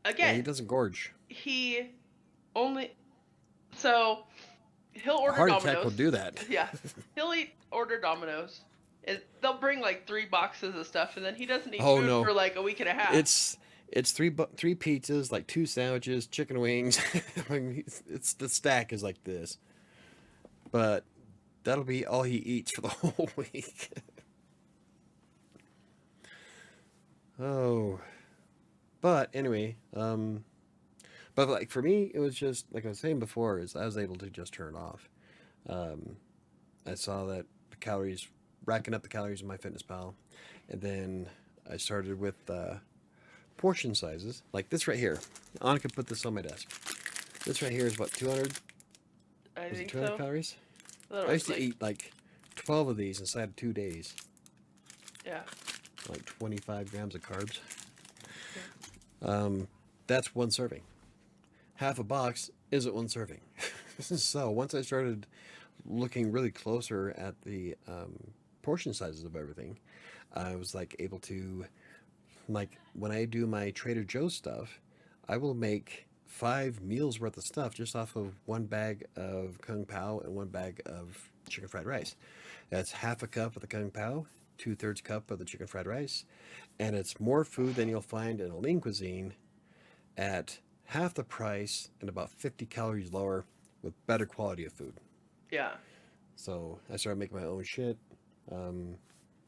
he Again, doesn't gorge. he only so he'll A order heart attack will Domino's. do that. Yeah, he'll order Domino's. They'll bring like 3 boxes of stuff, and then he doesn't eat Oh food no, for like a week and a half. it's three pizzas, like 2 sandwiches, chicken wings. I mean, it's the stack is like this, but that'll be all he eats for the whole week. Oh, but anyway, but like for me, it was just like I was saying before, is I was able to just turn it off. Um, I saw that the calories, racking up the calories in MyFitnessPal, and then I started with portion sizes, like this right here. Annika put this on my desk. This right here is what 200? I Was it think 200 so. calories? That I was used to eat like 12 of these inside of 2 days, yeah. like 25 grams of carbs. Yeah. That's one serving. Half a box isn't one serving. So once I started looking really closer at the portion sizes of everything, I was like able to, like when I do my Trader Joe's stuff, I will make 5 meals worth of stuff just off of one bag of Kung Pao and one bag of chicken fried rice. That's half a cup of the Kung Pao, 2/3 cup of the chicken fried rice, and it's more food than you'll find in a lean cuisine at half the price and about 50 calories lower with better quality of food. Yeah. So I started making my own shit. Um,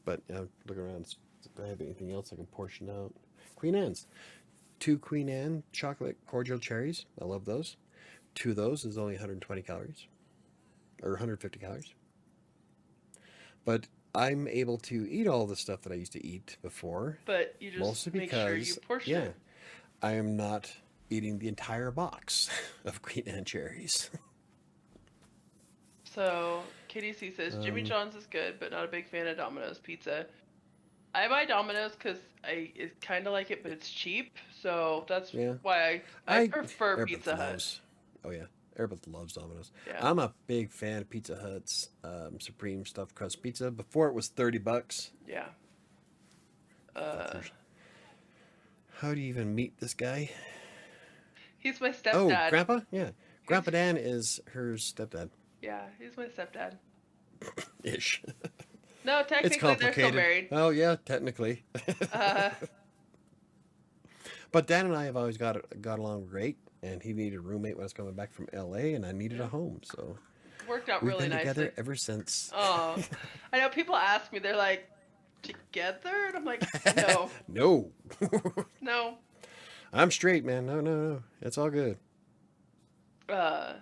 but look around. Do I have anything else I can portion out? Queen Anne's. 2 Queen Anne chocolate cordial cherries. I love those. 2 of those is only 120 calories or 150 calories. But I'm able to eat all the stuff that I used to eat before, But you just mostly make sure you because, portion yeah, it. I am not eating the entire box of Queen Anne cherries. So KDC says Jimmy Um, John's is good, but not a big fan of Domino's pizza. I buy Domino's because I kind of like it, but it's cheap. So that's yeah, why I I prefer everybody Pizza Hut. loves. Oh yeah, everybody loves Domino's. Yeah. I'm a big fan of Pizza Hut's Supreme Stuffed Crust Pizza. Before it was $30. Yeah. Fuckers. How do you even meet this guy? He's my Oh, stepdad. Grandpa? Yeah, Grandpa Dan is her stepdad. Yeah, he's my stepdad. Ish. No, It's technically they're still complicated. married. Oh yeah, technically. Uh, But Dan and I have always got along great, and he needed a roommate when I was coming back from LA, and I needed a home, so worked out we've really been together nicely. ever since. Oh, I know people ask me, they're like, together? And I'm like, no, No, no. I'm straight, man. No, no, no. It's all good. Uh,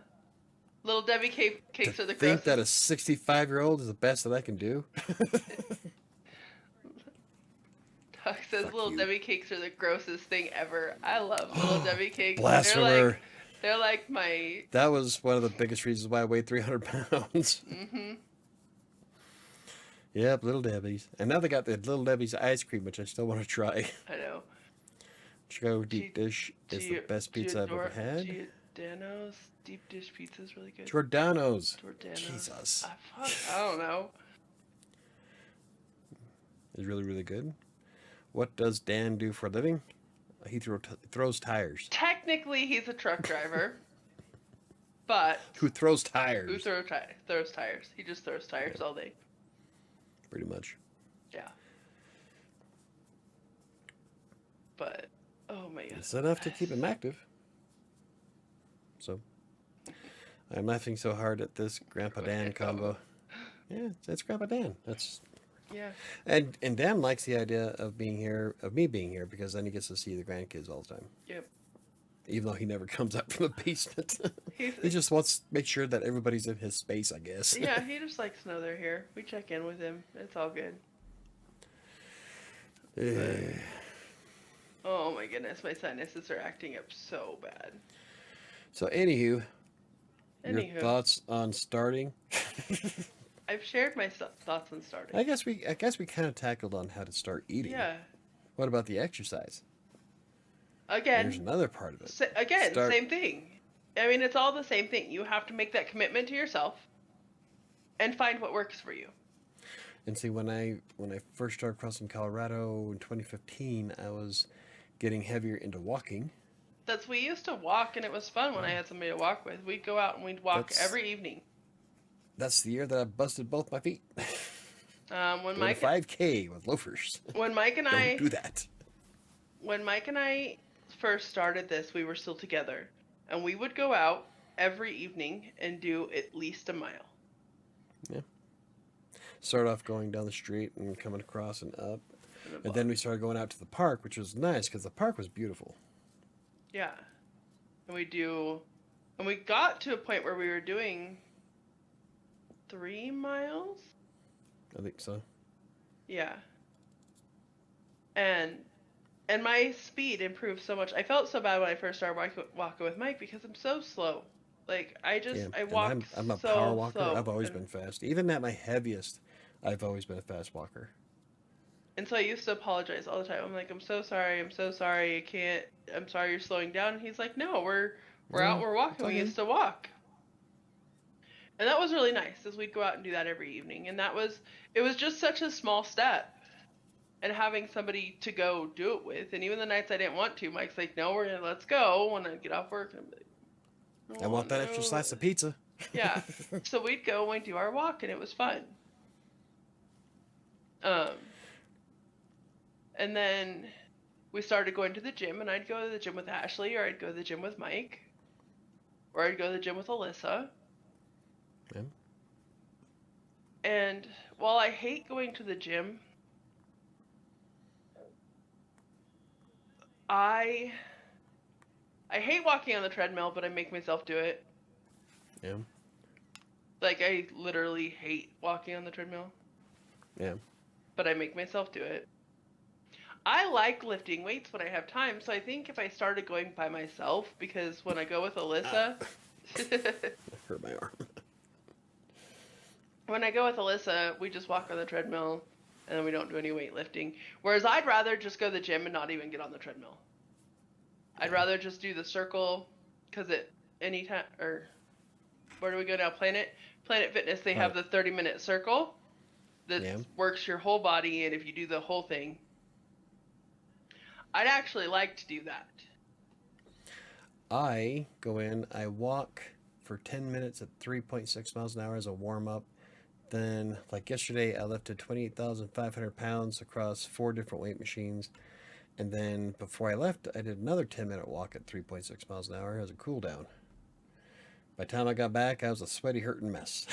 Little Debbie To cakes are the think that a grossest. 65-year-old is the best that I can do. Doc says Fuck Little you. Debbie cakes are the grossest thing ever. I love Little Debbie cakes. Blasphemer. They're like my. That was one of the biggest reasons why I weighed 300 pounds. Mhm. Yep, Little Debbie's. And now they got the Little Debbie's ice cream, which I still want to try. I know. Chicago deep dish is the best pizza I've ever had. Giordano's deep dish pizza is really good. Giordano's. Giordano's. Jesus. I don't know. It's really, really good. What does Dan do for a living? He throws tires. Technically, he's a truck driver, but Who throws tires? who throws tires? He just throws tires all day. Pretty much. Yeah. But oh my god. It's enough to keep him active. So, I'm laughing so hard at this Grandpa Dan combo. Yeah, it's Grandpa Dan. That's Yeah. and Dan likes the idea of being here, of me being here, because then he gets to see the grandkids all the time. Yep. Even though he never comes up from the basement, He's, he just wants to make sure that everybody's in his space, I guess. yeah, he just likes to know they're here. We check in with him. It's all good. Oh my goodness, my sinuses are acting up so bad. So, anywho, your Anywho, thoughts on starting? I've shared my thoughts on starting. I guess we kind of tackled on how to start eating. Yeah. What about the exercise? There's Again, another part of it. again, Start. same thing. I mean, it's all the same thing. You have to make that commitment to yourself and find what works for you. And see, when I first started crossing Colorado in 2015, I was getting heavier into walking. We used to walk, and it was fun when I had somebody to walk with. We'd go out and we'd walk That's every evening. that's the year that I busted both my feet. When Doing a Mike 5K with loafers. when Mike and Don't I do that. when Mike and I first started this, we were still together, and we would go out every evening and do at least a mile. Yeah. Start off going down the street and coming across and up. And And then we started going out to the park, which was nice because the park was beautiful. yeah, and we got to a point where we were doing 3 miles. I think so. Yeah, and my speed improved so much. I felt so bad when I first started walking with Mike because I'm so slow. Like Yeah. I And walk I'm a power so walker. slow. I've always And been fast. Even at my heaviest, I've always been a fast walker. so I used to apologize all the time. I'm like, I'm so sorry. I'm so sorry. I can't. I'm sorry you're slowing down. And he's like, no, we're out. No, We're it's walking. all We good. used to walk, and that was really nice. As we'd go out and do that every evening, and it was just such a small step. And having somebody to go do it with, and even the nights I didn't want to, Mike's like, no, let's go when I get off work. And I'm like, I oh want that extra no. slice of pizza. Yeah. So we'd go and we'd do our walk, and it was fun. Um, and then we started going to the gym, and I'd go to the gym with Ashley, or I'd go to the gym with Mike, or I'd go to the gym with Alyssa. Yeah. And while I hate going to the gym, I hate walking on the treadmill, but I make myself do it. Yeah. Like, I literally hate walking on the treadmill, Yeah. but I make myself do it. I like lifting weights when I have time, so I think if I started going by myself, because when I go with Alyssa, Hurt my arm. when I go with Alyssa, we just walk on the treadmill, and then we don't do any weightlifting. Whereas I'd rather just go to the gym and not even get on the treadmill. I'd rather just do the circle, because anytime, or where do we go now? Planet Fitness, they have the 30-minute circle that works your whole body, and if you do the whole thing, I'd actually like to do that. I go in, I walk for 10 minutes at 3.6 miles an hour as a warm up. Then, like yesterday, I lifted 28,500 pounds across 4 different weight machines. And then before I left, I did another 10-minute walk at 3.6 miles an hour as a cool down. By the time I got back, I was a sweaty, hurting mess.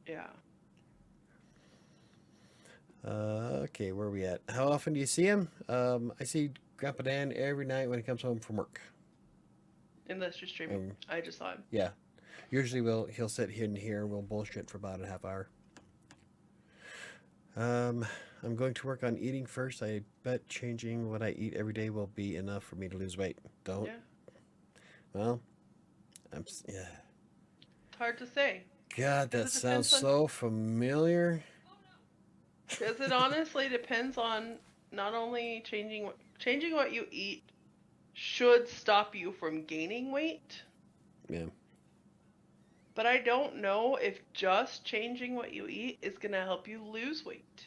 Yeah. Okay, where are we at? How often do you see him? I see Grandpa Dan every night when he comes home from work. Unless you're streaming. I just saw him. Yeah. Usually he'll sit here and here and we'll bullshit for about a half hour. I'm going to work on eating first. I bet changing what I eat every day will be enough for me to lose weight. Don't? Yeah. Well, yeah. It's hard to say. God, that sounds so familiar. Because it honestly depends on not only changing what you eat should stop you from gaining weight. Yeah. But I don't know if just changing what you eat is going to help you lose weight.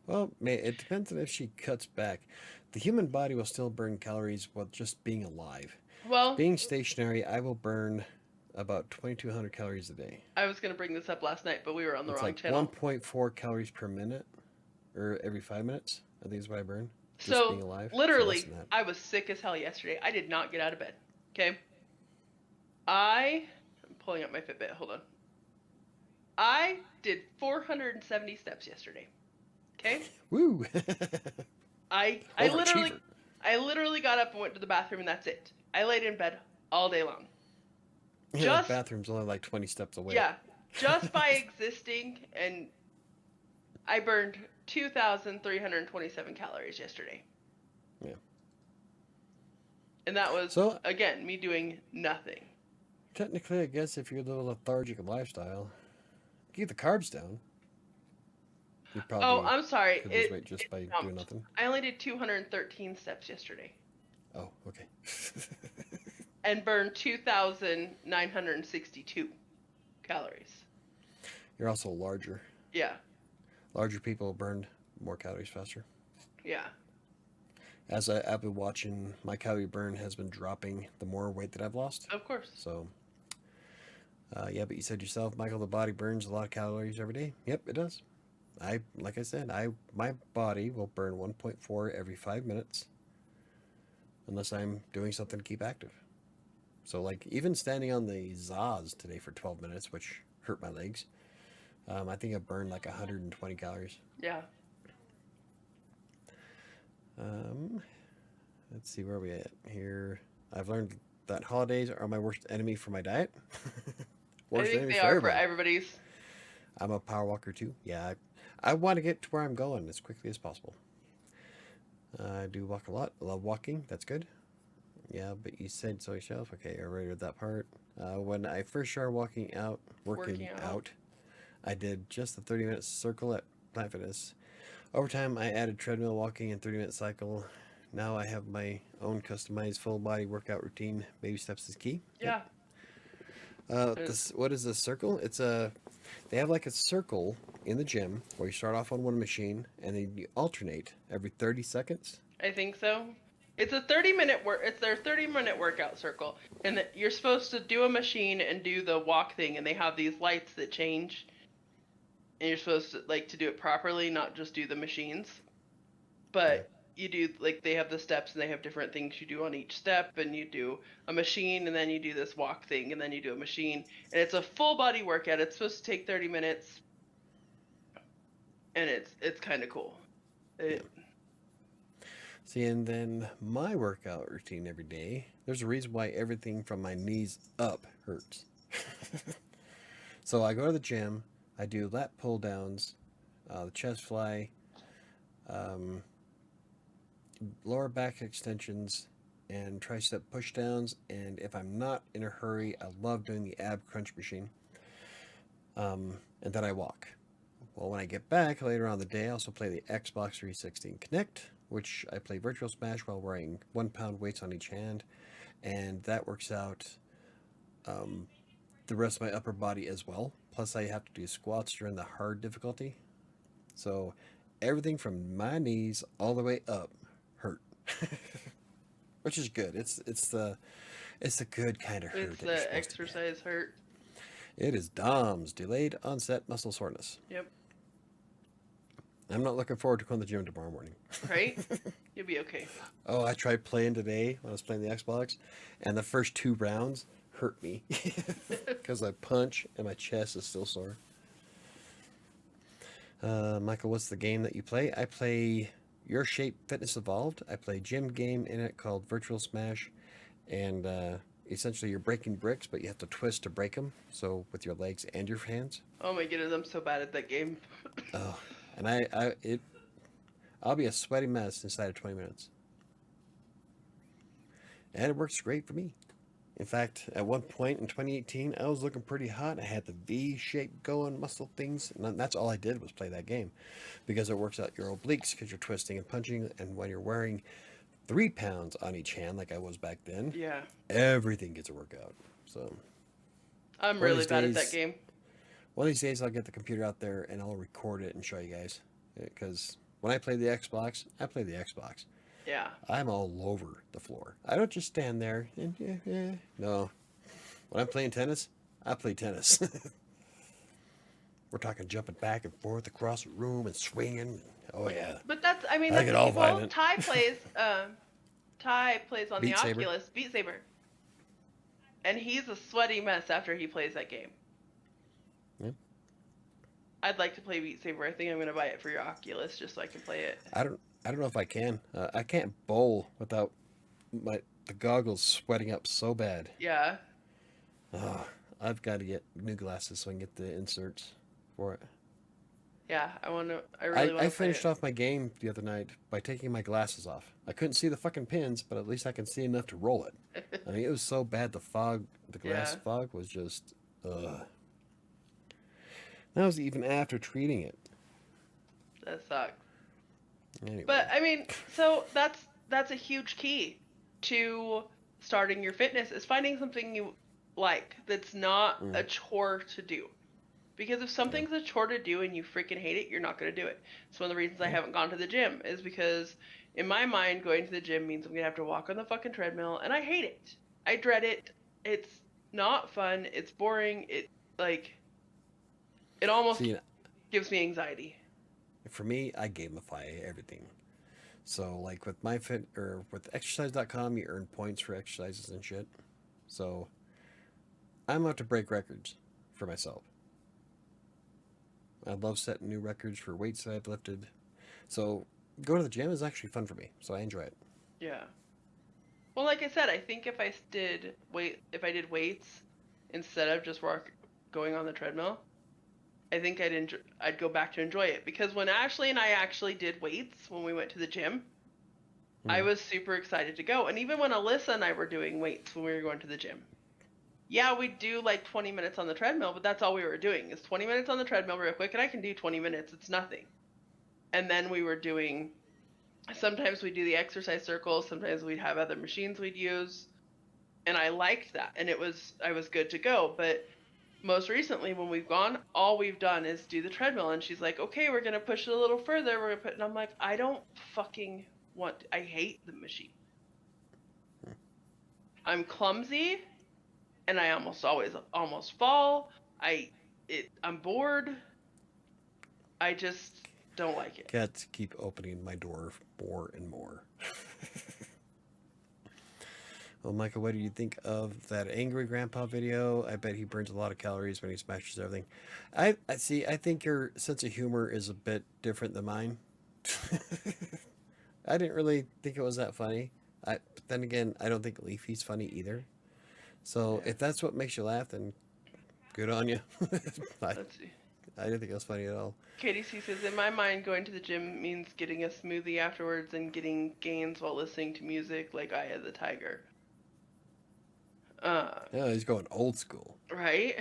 Well, it depends on if she cuts back. The human body will still burn calories while just being alive. Well, being stationary, I will burn about 2,200 calories a day. I was going to bring this up last night, but we were on the wrong channel. It's like 1.4 calories per minute, or every 5 minutes, I think is what I burn. Just so, being alive. literally, so I was sick as hell yesterday. I did not get out of bed. Okay? I'm pulling up my Fitbit. Hold on. I did 470 steps yesterday. Okay? Woo! I literally got up and went to the bathroom, and that's it. I laid in bed all day long. Yeah, the bathroom's only like 20 steps away. Yeah, just by existing, and I burned 2,327 calories yesterday. Yeah. And that was, So again, me doing nothing. technically, I guess if you're a little lethargic of lifestyle, keep the carbs down. You Oh, probably I'm sorry. could lose It weight just by doing jumped. nothing. I only did 213 steps yesterday Oh, okay. and burned 2,962 calories. You're also larger. Yeah. Larger people burn more calories faster. Yeah. As I've been watching, my calorie burn has been dropping the more weight that I've lost. Of course. So, yeah, but you said yourself, Michael, the body burns a lot of calories every day. Yep, it does. Like I said, my body will burn 1.4 every 5 minutes unless I'm doing something to keep active. So, like, even standing on the Zaz today for 12 minutes, which hurt my legs, I think I burned like 120 calories. Yeah. Um, let's see where we at here. I've learned that holidays are my worst enemy for my diet. I Worst think enemy they for are for everybody. everybody's. I'm a power walker too. Yeah, I want to get to where I'm going as quickly as possible. I do walk a lot. I love walking. That's good. Yeah, but you said so yourself. Okay, I already read that part. When I first started working Working out. out, I did just the 30-minute circle at Planet Fitness. Over time, I added treadmill walking and 30-minute cycle. Now I have my own customized full body workout routine. Baby steps is key. Yep. Yeah. This what is this circle? They have like a circle in the gym where you start off on one machine and then you alternate every 30 seconds. I think so. It's a 30-minute work. It's their 30-minute workout circle, and you're supposed to do a machine and do the walk thing, and they have these lights that change, and you're supposed to like to do it properly, not just do the machines. Yeah. But you do like they have the steps, and they have different things you do on each step, and you do a machine, and then you do this walk thing, and then you do a machine, and it's a full body workout. It's supposed to take 30 minutes, and it's kind of cool. Yeah. See, and then my workout routine every day, there's a reason why everything from my knees up hurts. So I go to the gym, I do lat pull downs, the chest fly, um, lower back extensions, and tricep push downs. And if I'm not in a hurry, I love doing the ab crunch machine. And then I walk. Well, when I get back later on in the day, I also play the Xbox 360 Connect, which I play Virtual Smash while wearing 1 pound weights on each hand. And that works out the rest of my upper body as well. Plus, I have to do squats during the hard difficulty. So everything from my knees all the way up hurt, which is good. It's the good kind of hurt. It's that you're the supposed to get. exercise hurt. It is DOMS, delayed onset muscle soreness. Yep. I'm not looking forward to going to the gym tomorrow morning. Right? You'll be okay. Oh, I tried playing today when I was playing the Xbox, and the first 2 rounds hurt me because I punch and my chest is still sore. Michael, what's the game that you play? I play Your Shape Fitness Evolved. I play gym game in it called Virtual Smash, and essentially you're breaking bricks, but you have to twist to break them. So with your legs and your hands. Oh my goodness, I'm so bad at that game. Oh, and I'll be a sweaty mess inside of 20 minutes. And it works great for me. In fact, at one point in 2018, I was looking pretty hot. I had the V shape going, muscle things, and that's all I did was play that game, because it works out your obliques because you're twisting and punching, and when you're wearing 3 pounds on each hand, like I was back then, Yeah. everything gets a workout. So I'm One of really these bad at that days- game. one of these days, I'll get the computer out there and I'll record it and show you guys. Because when I play the Xbox, I play the Xbox. Yeah. I'm all over the floor. I don't just stand there and no. When I'm playing tennis, I play tennis. We're talking jumping back and forth across the room and swinging. Oh yeah. But that's, I mean, I that's get all well, violent. Ty plays on the Beat Saber. Oculus, Beat Saber. And he's a sweaty mess after he plays that game. Yeah. I'd like to play Beat Saber. I think I'm going to buy it for your Oculus just so I can play it. I don't know if I can. I can't bowl without the goggles sweating up so bad. Yeah. I've got to get new glasses so I can get the inserts for it. Yeah, I I, really want I to play finished it. off my game the other night by taking my glasses off. I couldn't see the fucking pins, but at least I can see enough to roll it. I mean, it was so bad. The fog, the glass Yeah, fog was just, ugh. That was even after treating it. that sucks. But Anyway. I mean, so that's a huge key to starting your fitness is finding something you like that's not a Mm, chore to do. Because if yeah. something's a chore to do and you freaking hate it, you're not going to do it. So one of the reasons I Yeah. haven't gone to the gym is because in my mind, going to the gym means I'm going to have to walk on the fucking treadmill, and I hate it. I dread it. It's not fun. It's boring. Like it almost See, gives me anxiety. for me, I gamify everything. So, like with my fit or with exercise.com, you earn points for exercises and shit. So, I'm out to break records for myself. I love setting new records for weights that I've lifted. So, going to the gym is actually fun for me. So, I enjoy it. Yeah. Well, like I said, I think if I did weights instead of just going on the treadmill, I think I'd go back to enjoy it because when Ashley and I actually did weights when we went to the gym, I Mm, was super excited to go. And even when Alyssa and I were doing weights when we were going to the gym, yeah, we'd do like 20 minutes on the treadmill, but that's all we were doing is 20 minutes on the treadmill real quick, and I can do 20 minutes. It's nothing. And then we were doing, sometimes we'd do the exercise circles, sometimes we'd have other machines we'd use. And I liked that. And I was good to go. But most recently when we've gone, all we've done is do the treadmill. And she's like, okay, we're going to push it a little further. We're going to put, and I'm like, I don't fucking I hate the machine. I'm clumsy and I almost fall. I'm bored. I just don't like it. cats keep opening my door more and more. Well, Michael, what do you think of that angry grandpa video? I bet he burns a lot of calories when he smashes everything. I see. I think your sense of humor is a bit different than mine. I didn't really think it was that funny. But then again, I don't think Leafy's funny either. So Yeah. if that's what makes you laugh, then good on you. I, Let's see. I didn't think it was funny at all. Katie C says, in my mind, going to the gym means getting a smoothie afterwards and getting gains while listening to music like I Had the Tiger. Uh, Yeah, he's going old school. right?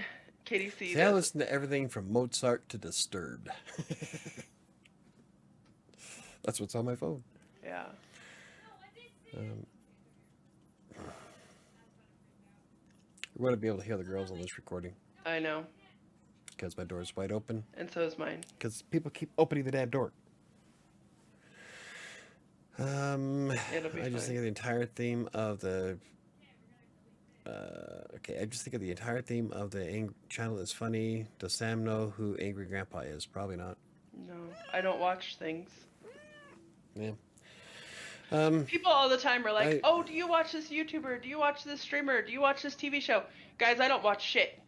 Katie C See, I does. listen to everything from Mozart to Disturbed. That's what's on my phone. Yeah. Um, We're going to be able to hear the girls on this recording I know. because my door is wide open. And so is mine. Because people keep opening the damn door. It'll be I just fine. think of the entire theme of the. Okay, I just think of the entire theme of the channel is funny. Does Sam know who Angry Grandpa is? Probably not. No, I don't watch things. Yeah. People all the time are like, I oh, do you watch this YouTuber? Do you watch this streamer? Do you watch this TV show? Guys, I don't watch shit.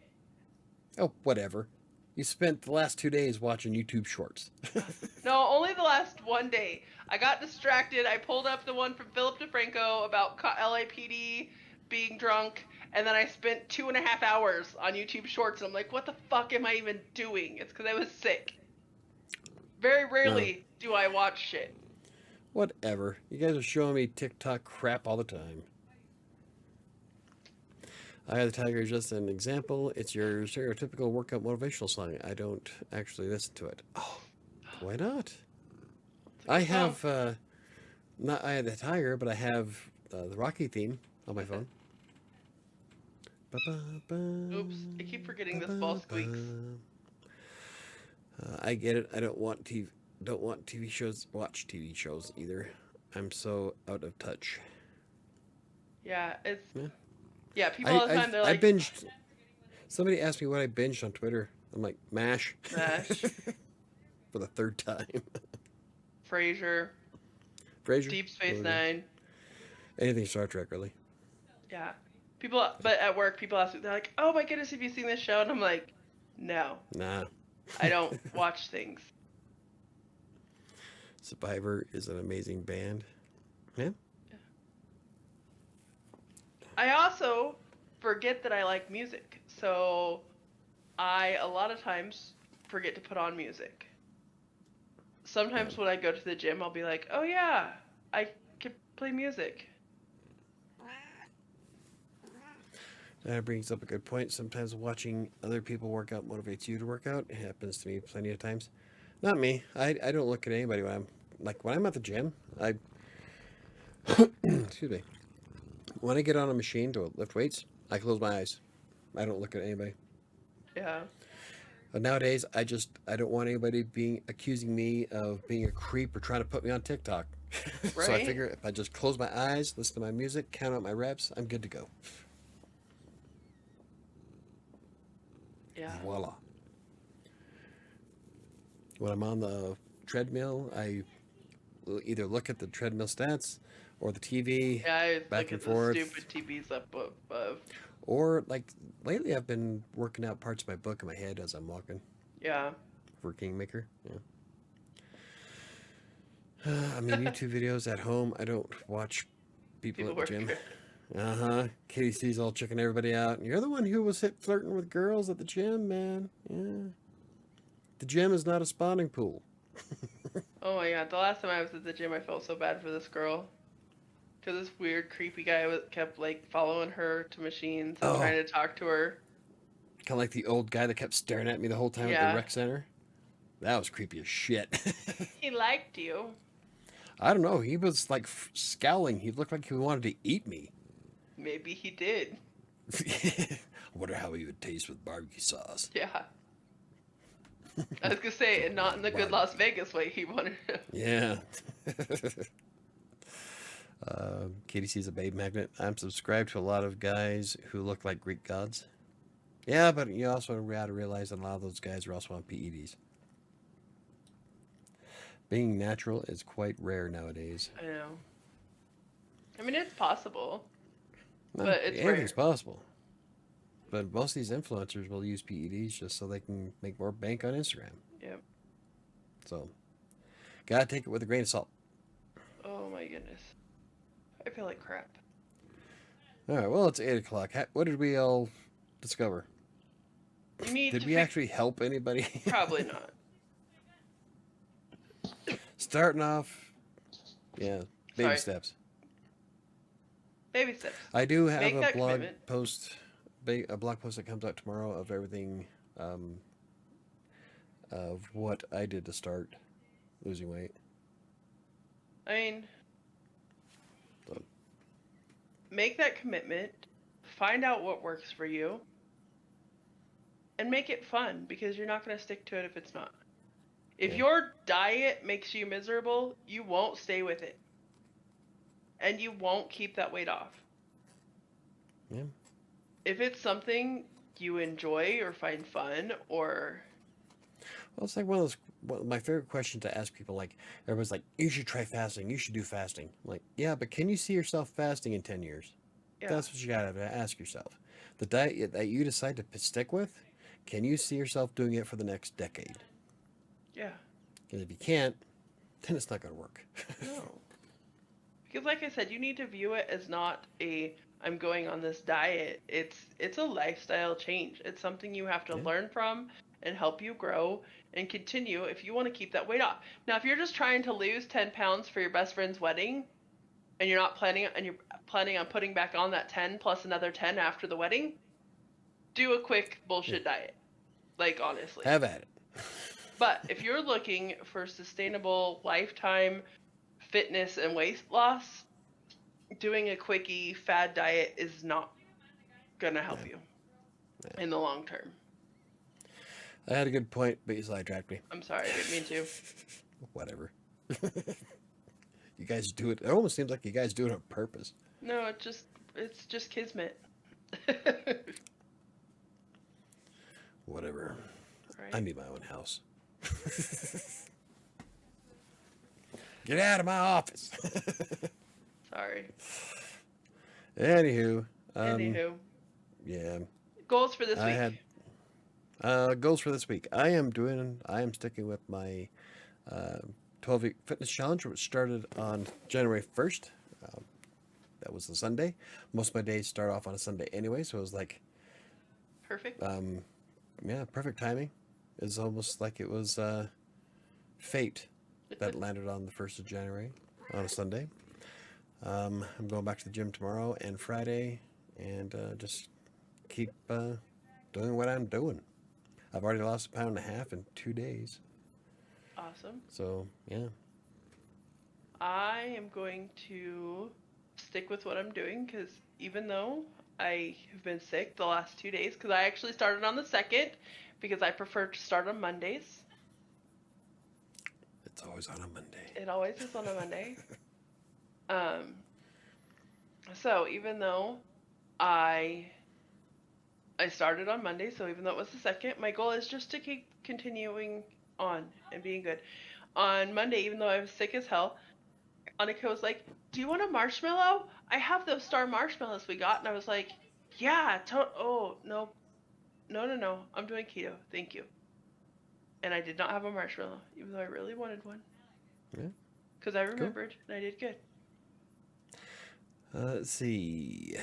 oh whatever. You spent the last 2 days watching YouTube shorts. No, only the last one day. I got distracted. I pulled up the one from Philip DeFranco about LAPD being drunk, and then I spent 2.5 hours on YouTube Shorts, and I'm like, what the fuck am I even doing? It's because I was sick. Very No, rarely do I watch shit. whatever. You guys are showing me TikTok crap all the time. Eye of the Tiger is just an example. It's your stereotypical workout motivational song. I don't actually listen to it. Oh, why not? It's a I good song. have not Eye of the Tiger, but I have the Rocky theme on my phone. Oops, I keep forgetting this ball squeaks. I get it. I don't want TV shows. Watch TV shows either. I'm so out of touch. Yeah, it's Yeah. yeah. People all the time they're I like, binged. Somebody asked me what I binged on Twitter. I'm like, MASH. Smash, For the third time. Frasier, Frasier. Deep Space Really good. Nine. Anything Star Trek, really. Yeah, people. But at work, people ask me, they're like, oh my goodness, have you seen this show? And I'm like, no, Nah. I don't watch things. Survivor is an amazing band. Yeah. I also forget that I like music. So I, a lot of times, forget to put on music. sometimes when I go to the gym, I'll be like, oh yeah, I could play music. That brings up a good point. Sometimes watching other people work out motivates you to work out. It happens to me plenty of times. Not me. I don't look at anybody when I'm at the gym. I excuse me. When I get on a machine to lift weights, I close my eyes. I don't look at anybody. Yeah. But nowadays, I don't want anybody accusing me of being a creep or trying to put me on TikTok. So I Right? figure if I just close my eyes, listen to my music, count out my reps, I'm good to go. Yeah. Voila. When I'm on the treadmill, I will either look at the treadmill stats or the TV Yeah, I back look and at the forth. stupid TVs up above. Or like lately, I've been working out parts of my book in my head as I'm walking Yeah. for Kingmaker. Yeah. I mean, YouTube videos at home. I don't watch people People at the work. gym. Uh huh. Katie C's all checking everybody out. And you're the one who was hit flirting with girls at the gym, man. Yeah. The gym is not a spawning pool. Oh my god, the last time I was at the gym, I felt so bad for this girl. Because this weird, creepy guy kept, like, following her to machines and Oh, trying to talk to her. kind of like the old guy that kept staring at me the whole time at the Yeah. rec center. That was creepy as shit. He liked you. I don't know. He was like scowling. He looked like he wanted to eat me. Maybe he did. I wonder how he would taste with barbecue sauce. Yeah. I was gonna say, and not in the good Las Vegas way he wanted to. Yeah. Katie sees a babe magnet. I'm subscribed to a lot of guys who look like Greek gods. Yeah, but you also got to realize that a lot of those guys are also on PEDs. Being natural is quite rare nowadays. I know. I mean, it's possible, No, but it's anything's rare. possible. But most of these influencers will use PEDs just so they can make more bank on Instagram. Yep. So, gotta take it with a grain of salt. Oh my goodness. I feel like crap. All right, well, it's 8 o'clock. What did we all discover? You need Did to we actually help anybody? Probably not. Starting off, yeah, baby Sorry. steps. Baby steps. I do have Make a that blog commitment. post, a blog post that comes out tomorrow of everything, of what I did to start losing weight. I mean, So, make that commitment. Find out what works for you. And make it fun, because you're not going to stick to it if it's not. If Yeah. your diet makes you miserable, you won't stay with it. And you won't keep that weight off. yeah. If it's something you enjoy or find fun or Well, it's like one of my favorite questions to ask people. Like, everyone's like, you should try fasting. You should do fasting. I'm like, yeah, but can you see yourself fasting in 10 years? yeah, That's what you got to ask yourself. The diet that you decide to stick with, can you see yourself doing it for the next decade? yeah. Because if you can't, then it's not going to work. No. Because like I said, you need to view it as not a I'm going on this diet. It's a lifestyle change. It's something you have to Yeah. learn from and help you grow and continue if you want to keep that weight off. Now, if you're just trying to lose 10 pounds for your best friend's wedding and you're planning on putting back on that 10 plus another 10 after the wedding, do a quick bullshit diet. Like, honestly. Have at it. But if you're looking for sustainable lifetime fitness and weight loss, doing a quickie fad diet is not gonna help you in the long term. I had a good point, but you sidetracked me. I'm sorry, I didn't mean to. Whatever. You guys do it. It almost seems like you guys do it on purpose. No, it's just kismet. Whatever. Right. I need my own house. Get out of my office. Sorry. Anywho. Anywho, Yeah. goals for this I week. had goals for this week. I am sticking with my 12-week fitness challenge, which started on January 1st. That was the Sunday. Most of my days start off on a Sunday anyway, so it was like, Perfect. yeah, perfect timing. It's almost like it was fate that landed on the 1st of January on a Sunday. I'm going back to the gym tomorrow and Friday and just keep doing what I'm doing. I've already lost 1.5 pounds in 2 days. Awesome. So, yeah. I am going to stick with what I'm doing because even though I have been sick the last 2 days, because I actually started on the 2nd because I prefer to start on Mondays. It's always on a Monday. It always is on a Monday. Um, so even though I started on Monday, so even though it was the 2nd, my goal is just to keep continuing on and being good. On Monday, even though I was sick as hell, Annika was like, "Do you want a marshmallow? I have those star marshmallows we got." And I was like, "Yeah, oh, no, no, I'm doing keto, thank you." And I did not have a marshmallow, even though I really wanted one. Yeah. Because I remembered, and I did good. Let's see.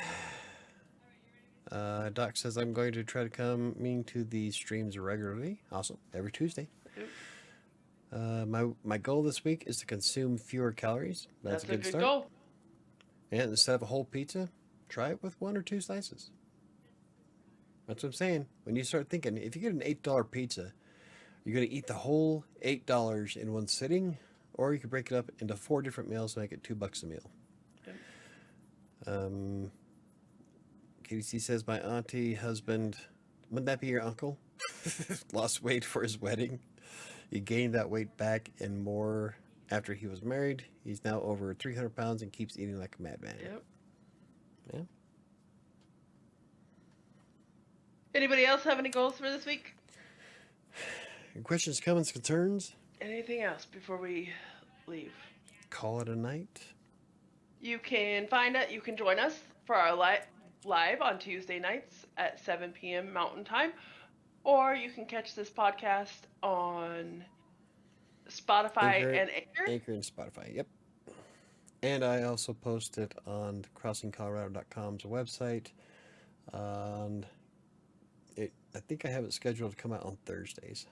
Doc says I'm going to try to coming to the streams regularly. Awesome. Every Tuesday. My goal this week is to consume fewer calories. That's a good start. Goal. And instead of a whole pizza, try it with 1 or 2 slices. That's what I'm saying. When you start thinking, if you get an $8 pizza, you're going to eat the whole $8 in one sitting, or you could break it up into 4 different meals and make it $2 a meal. Yep. KDC says my auntie husband, wouldn't that be your uncle? Lost weight for his wedding. He gained that weight back and more after he was married. He's now over 300 pounds and keeps eating like a madman. Yep. Yeah. Anybody else have any goals for this week? Questions, comments, concerns? Anything else before we leave? Call it a night. You can join us for our live on Tuesday nights at 7 p.m. Mountain Time, or you can catch this podcast on Spotify and Anchor. Anchor and Spotify, yep. And I also post it on crossingcolorado.com's website. I think I have it scheduled to come out on Thursdays.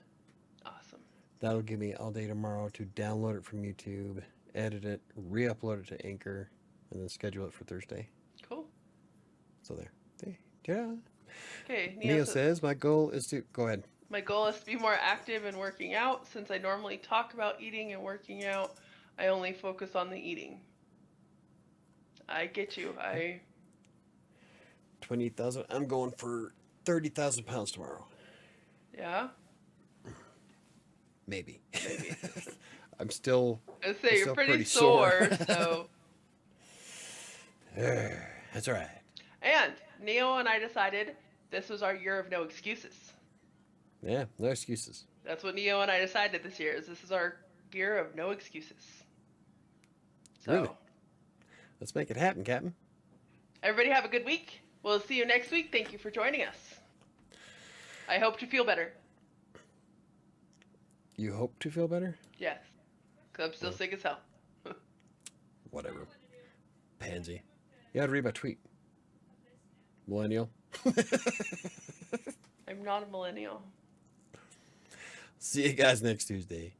Awesome. That'll give me all day tomorrow to download it from YouTube, edit it, re-upload it to Anchor, and then schedule it for Thursday. Cool. So there. Yeah. Okay. Neo says my goal is to go ahead. My goal is to be more active and working out. Since I normally talk about eating and working out, I only focus on the eating. I get you. 20,000. I'm going for 30,000 pounds tomorrow. Yeah. Maybe. I'm still. I'd say you're pretty sore, so. That's all right. And Neo and I decided this was our year of no excuses. Yeah, no excuses. That's what Neo and I decided this year. This is our year of no excuses. So, really? Let's make it happen, Captain. Everybody have a good week. We'll see you next week. Thank you for joining us. I hope to feel better. You hope to feel better? Yes. Because I'm still sick as hell. Whatever. Pansy. You gotta read my tweet. Millennial. I'm not a millennial. See you guys next Tuesday.